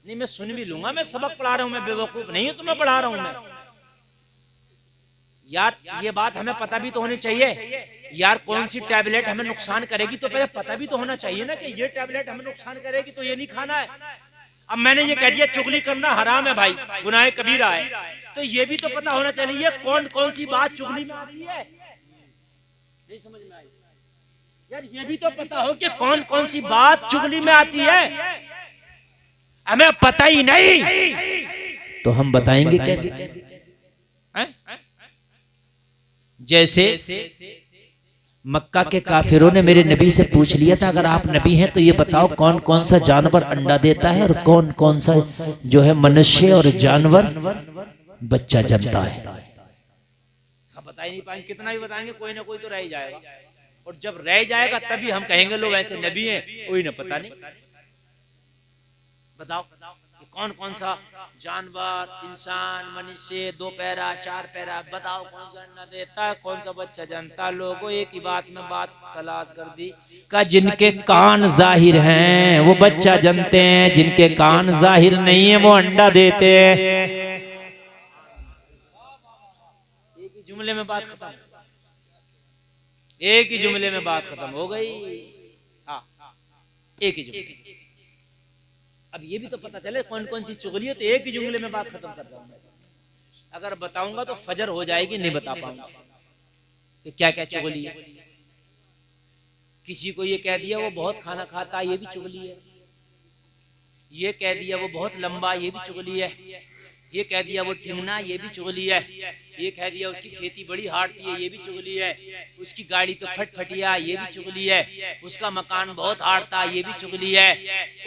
नहीं, मैं सुन भी लूंगा, मैं सबक पढ़ा रहा हूं, मैं बेवकूफ नहीं हूं, तो मैं पढ़ा रहा हूं। मैं यार ये बात हमें पता भी तो होनी चाहिए यार, कौन सी टैबलेट हमें नुकसान करेगी तो पहले पता भी तो होना चाहिए ना कि ये टैबलेट हमें नुकसान करेगी तो ये नहीं खाना है। अब मैंने ये कह दिया चुगली करना हराम है भाई, गुनाह कबीरा है, तो ये भी तो पता होना चाहिए कौन कौन सी बात चुगली में आती है। नहीं समझ में आई यार, ये भी तो पता हो कि कौन कौन सी बात चुगली में आती है। हमें पता ही नहीं तो हम बताएंगे कैसे? जैसे मक्का के काफिरों ने मेरे नबी से पूछ लिया था, अगर आप नबी हैं तो ये बताओ कौन कौन सा जानवर अंडा देता है और कौन कौन सा जो है मनुष्य और जानवर बच्चा जनता है। बता ही नहीं पाएंगे, कितना भी बताएंगे कोई ना कोई तो रह ही जाएगा, और जब रह जाएगा तभी हम कहेंगे लोग ऐसे नबी हैं, कोई ना पता नहीं। बताओ कि कौन कौन सा जानवर, इंसान, मनुष्य, 2 पैरा 4 पैरा, बताओ कौन सा अंडा देता है, कौन सा बच्चा जनता। लोगों एक ही बात में बात खलास कर दी का जिनके कान जाहिर हैं वो बच्चा जनते हैं, जिनके कान जाहिर नहीं है वो अंडा देते हैं। एक ही जुमले में बात खत्म, एक ही जुमले में बात खत्म हो गई। हाँ, एक ही जुमले। अब ये भी तो पता चले कौन कौन सी चुगली है, तो एक ही जुमले में बात खत्म कर रहा हूं। अगर बताऊंगा तो फजर हो जाएगी, नहीं बता पाऊंगा कि क्या क्या चुगली है। किसी को ये कह दिया वो बहुत खाना खाता, ये भी चुगली है। ये कह दिया वो बहुत लंबा, ये भी चुगली है। ये कह दिया वो टिंगना, ये भी चुगली है। ये कह दिया उसकी खेती बड़ी हारती है, ये भी चुगली है। उसकी गाड़ी तो फटफटिया, ये भी चुगली है। उसका मकान बहुत हारता, ये भी चुगली है।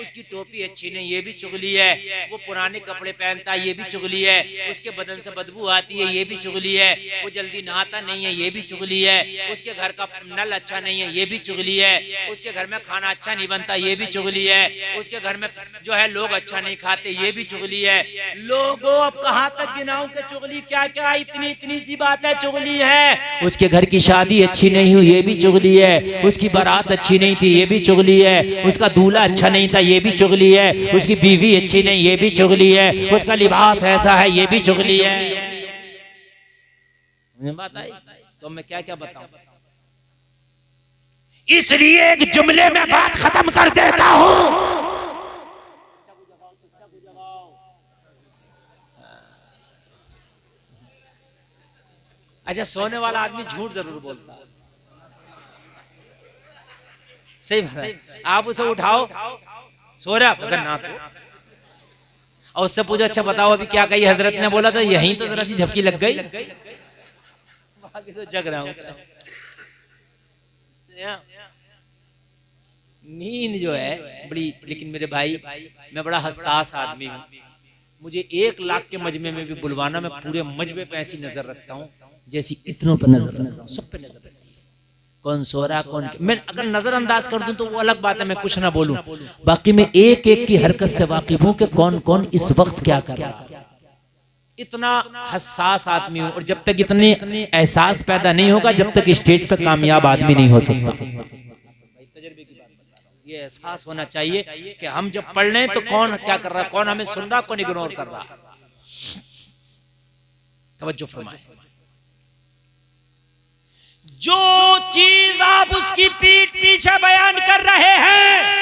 उसकी टोपी अच्छी नहीं, ये भी चुगली है। वो पुराने कपड़े पहनता, ये भी चुगली है। उसके बदन से बदबू आती है, ये भी चुगली है। वो जल्दी नहाता नहीं है, ये भी चुगली है। उसके घर का नल अच्छा नहीं है, ये भी चुगली है। उसके घर में खाना अच्छा नहीं बनता, ये भी चुगली है। उसके घर में जो है लोग अच्छा नहीं खाते, ये भी चुगली है। लोगों अब कहाँ तक गिनाऊं कि चुगली क्या क्या, इतनी इतनी सी बात है चुगली है। उसके घर की शादी अच्छी नहीं हुई, ये भी चुगली है। उसकी बारात अच्छी नहीं थी, ये भी चुगली है। उसका दूल्हा अच्छा नहीं था, ये भी चुगली है। उसकी बीवी अच्छी नहीं, ये भी चुगली है। उसका लिबास ऐसा है, ये भी चुगली है। बात आई तो मैं क्या क्या बताऊं, इसलिए एक जुमले में बात खत्म कर देता हूं। अच्छा, सोने वाला आदमी झूठ जरूर बोलता है, सही बात है। आप उसे उठाओ, सो रहा अगर ना तो, और उससे पूछो अच्छा बताओ अभी क्या कही हजरत ने बोला था, यहीं तो जरा सी झपकी लग गई, बाकी तो जग रहा हूं। नींद जो है बड़ी, लेकिन मेरे भाई मैं बड़ा हसास आदमी हूं। मुझे 1 लाख के मजमे में भी बुलवाना, मैं पूरे मजमे पे ऐसी नजर रखता हूं जैसी इतनों पर नजर रखता हूं, सब पे नजर रखता हूं। कौन सो रहा कौन, मैं अगर नजरअंदाज कर दूं तो वो अलग बात है, मैं कुछ ना बोलूं। बाकी मैं एक एक की हरकत से वाकिफ हूं कि कौन कौन इस वक्त क्या कर रहा है। इतना हसास आदमी हूं, और जब तक इतने एहसास पैदा नहीं होगा जब तक स्टेज पे कामयाब आदमी नहीं हो सकता। ये एहसास होना चाहिए कि हम जब पढ़ रहे हैं तो कौन क्या कर रहा है, कौन हमें सुन रहा, कौन इग्नोर कर रहा। तवज्जो फरमाएं। जो चीज आप उसकी पीठ पीछे बयान कर रहे हैं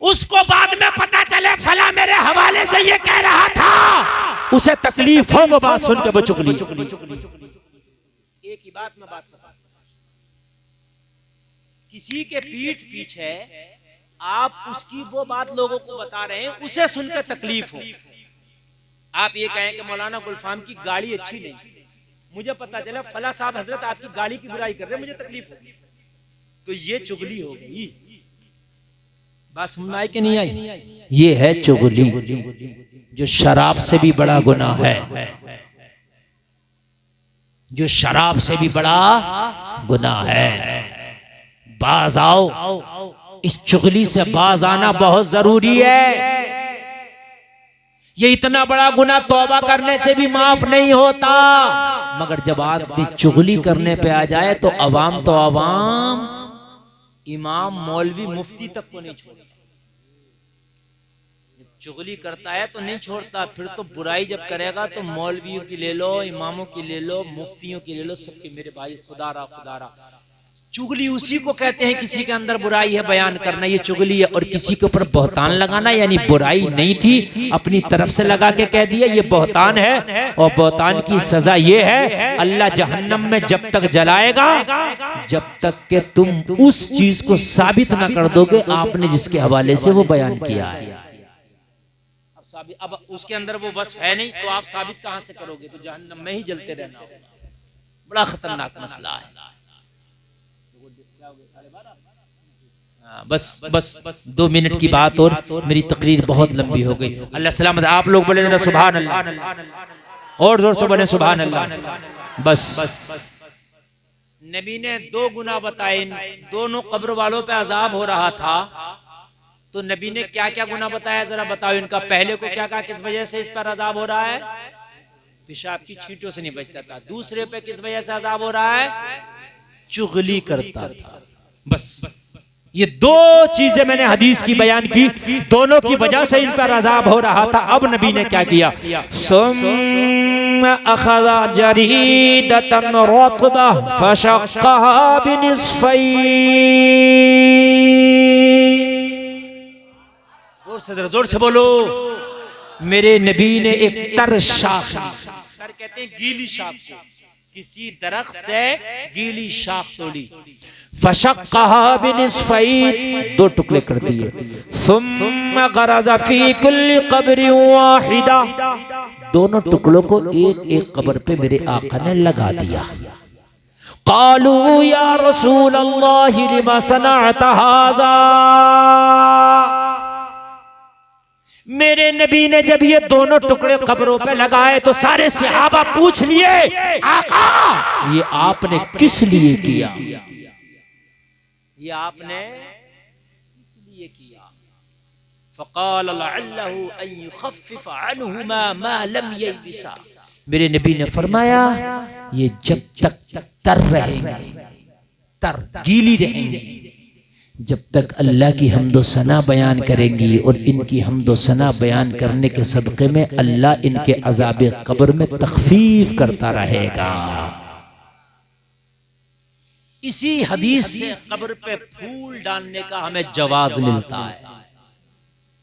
उसको बाद में पता चले फला मेरे हवाले से ये कह रहा था, उसे तकलीफ हो वो बात सुन के वो चुगली। एक ही बात में बात करता, किसी के पीठ पीछे आप उसकी वो बात लोगों को बता रहे हैं, उसे सुनकर तकलीफ हो। आप ये कहें कि मौलाना गुलफाम की गाड़ी अच्छी नहीं, मुझे पता चला फला साहब हजरत आपकी गाड़ी की बुराई कर रहे हैं, मुझे तकलीफ होगी, तो ये चुगली हो गई। बात समझ आई कि नहीं आई? ये है चुगली, जो शराब से भी बड़ा गुनाह है, जो शराब से भी बड़ा गुनाह है। बाज आओ, इस चुगली से बाज आना बहुत जरूरी है। ये इतना बड़ा गुनाह तौबा करने से भी माफ नहीं होता, मगर जब आदमी चुगली करने पे आ जाए तो अवाम इमाम मौलवी मुफ्ती तक को नहीं छोड़ता। चुगली करता है तो नहीं छोड़ता, फिर तो बुराई जब करेगा तो मौलवियों की ले लो, इमामों की ले लो, मुफ्तियों की ले लो, सबके मेरे भाई खुदारा खुदारा। चुगली उसी को कहते हैं किसी के अंदर बुराई है बयान करना, ये चुगली है। और किसी के ऊपर बहतान लगाना, यानी बुराई नहीं थी अपनी तरफ से लगा के कह दिया, ये बहतान है। और बहतान की सजा ये है, अल्लाह जहन्नम में जब तक जलाएगा जब तक के तुम उस चीज को साबित ना कर दोगे आपने जिसके हवाले से वो बयान किया है। अब उसके अंदर वो वस्फ है नहीं तो आप साबित कहां से करोगे? तो जहन्नम में ही जलते रहना होगा। बड़ा खतरनाक मसला है। बस 2 मिनट की बात और मेरी तकरीर बहुत लंबी हो गई। अल्लाह सलामत। आप लोग बोले जरा सुभान अल्लाह, और जोर से बोले सुभान अल्लाह। बस नबी ने 2 गुनाह बताए, दोनों कब्र वालों पे अजाब हो रहा था, तो नबी ने क्या क्या गुनाह बताया जरा बताओ इनका। पहले को क्या कहा, किस वजह से इस पर अजाब हो रहा है? पेशाब की छींटों से नहीं बचता था। दूसरे पे किस वजह से अजाब हो रहा है? चुगली करता था। बस ये 2 चीजें मैंने हदीस की बयान की, दोनों की वजह से इन पर अजाब हो रहा था। अब नबी ने क्या किया? अखज़ा जरीदतन रत्बा फशक्कहा बिनिस्फ़ैन। जोर से बोलो। मेरे नबी ने एक तर शाख, तर कहते हैं गीली शाख को, किसी दरख्त से गीली शाख तोड़ी, फशक्कहा बिनिस्फ़ैन, 2 टुकड़े कर दिए। सुम्मा गरज़ा फी कुल्ली क़ब्रिन वाहिदा, दोनों टुकड़ों को एक एक कब्र पे मेरे आका ने लगा दिया। क़ालू या रसूल अल्लाह लिमा सनअत हाज़ा। मेरे नबी ने जब ये दोनों टुकड़े कब्रों पे लगाए तो सारे सहाबा पूछ लिए, आका ये आपने किस लिए किया? ये आपने इसलिए किया। फ़क़ाल लअल्लहु अन युख़फ़्फ़िफ़ अन्हुमा मा लम ययबिसा। मेरे नबी ने फरमाया ये जब तक तर रहेंगे, तर गीली रहेंगी, जब तक अल्लाह की हम्दो सना बयान करेंगी, और इनकी हम्दो सना बयान करने के सदक़े में अल्लाह इनके अज़ाब कब्र में तख़फ़ीफ़ करता रहेगा। इसी हदीस से कब्र पे फूल डालने का हमें जवाज मिलता है।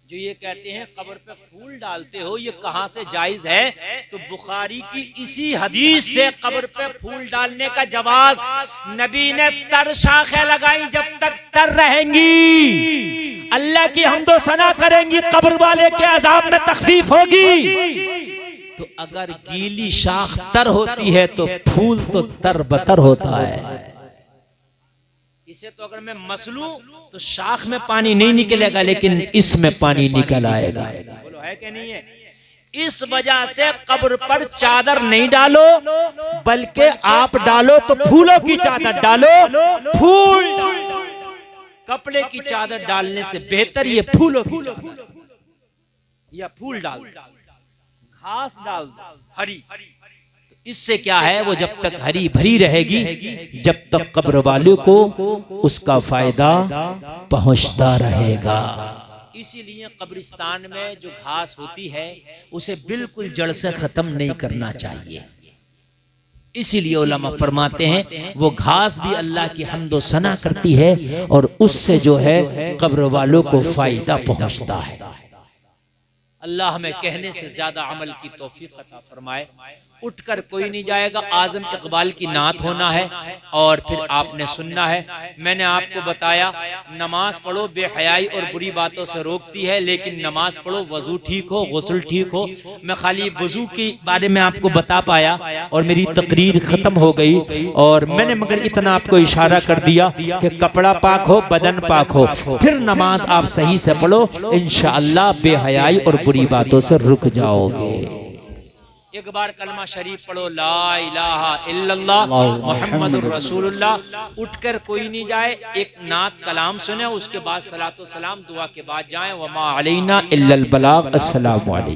जो ये कहते हैं कब्र पे फूल डालते हो, ये कहां से जायज है? तो बुखारी की इसी हदीस से कब्र पे फूल डालने का जवाज। नबी ने तर शाखें लगाई, जब तक तर रहेंगी अल्लाह की हम्दो सना करेंगी, कब्र वाले के अजाब में तख़फ़ीफ़ होगी। तो अगर गीली शाख तर होती है तो फूल तो तर बतर होता है। इसे तो अगर मैं मसलूं तो शाख में पानी नहीं निकलेगा, लेकिन इसमें पानी निकल आएगा। बोलो है कि नहीं है? इस वजह से कब्र पर चादर नहीं डालो, बल्कि आप डालो तो फूलों की चादर डालो। फूल डालो, कपड़े की चादर डालने से बेहतर ये फूलों की चादर या फूल डाल, घास डाल हरी। इससे क्या है, वो जब तक हरी भरी रहेगी, जब तक कब्र वाले को उसका फायदा पहुंचता रहेगा। इसीलिए कब्रिस्तान में जो घास होती है उसे बिल्कुल जड़ से खत्म नहीं करना चाहिए। इसीलिए उलमा फरमाते हैं वो घास भी अल्लाह की हम्दो सना करती है और उससे जो है कब्र वालों को फायदा पहुंचता है। अल्लाह हमें कहने से ज्यादा अमल की तौफीक अता फरमाए। उठकर कोई नहीं जाएगा, आजम इकबाल की नात होना है और फिर आपने सुनना है। मैंने आपको बताया नमाज पढ़ो बेहयाई और बुरी बातों से रोकती है, लेकिन नमाज पढ़ो वजू ठीक हो, गुस्ल ठीक हो। मैं खाली वजू के बारे में आपको बता पाया और मेरी तकरीर खत्म हो गई, और मैंने मगर इतना आपको इशारा कर दिया कि कपड़ा पाक हो, बदन पाक हो, फिर नमाज आप सही से पढ़ो, इंशाअल्लाह बेहयाई और बुरी बातों से रुक जाओगे। एक बार कलमा शरीफ पढ़ो, ला इलाहा इल्लल्लाह मुहम्मदुर रसूलुल्लाह। उठकर कोई नहीं जाए, एक नात कलाम सुने, उसके बाद सलातो सलाम दुआ के बाद जाए। वमा अलैना इल्लल बलाग। अस्सलामु अलैकुम।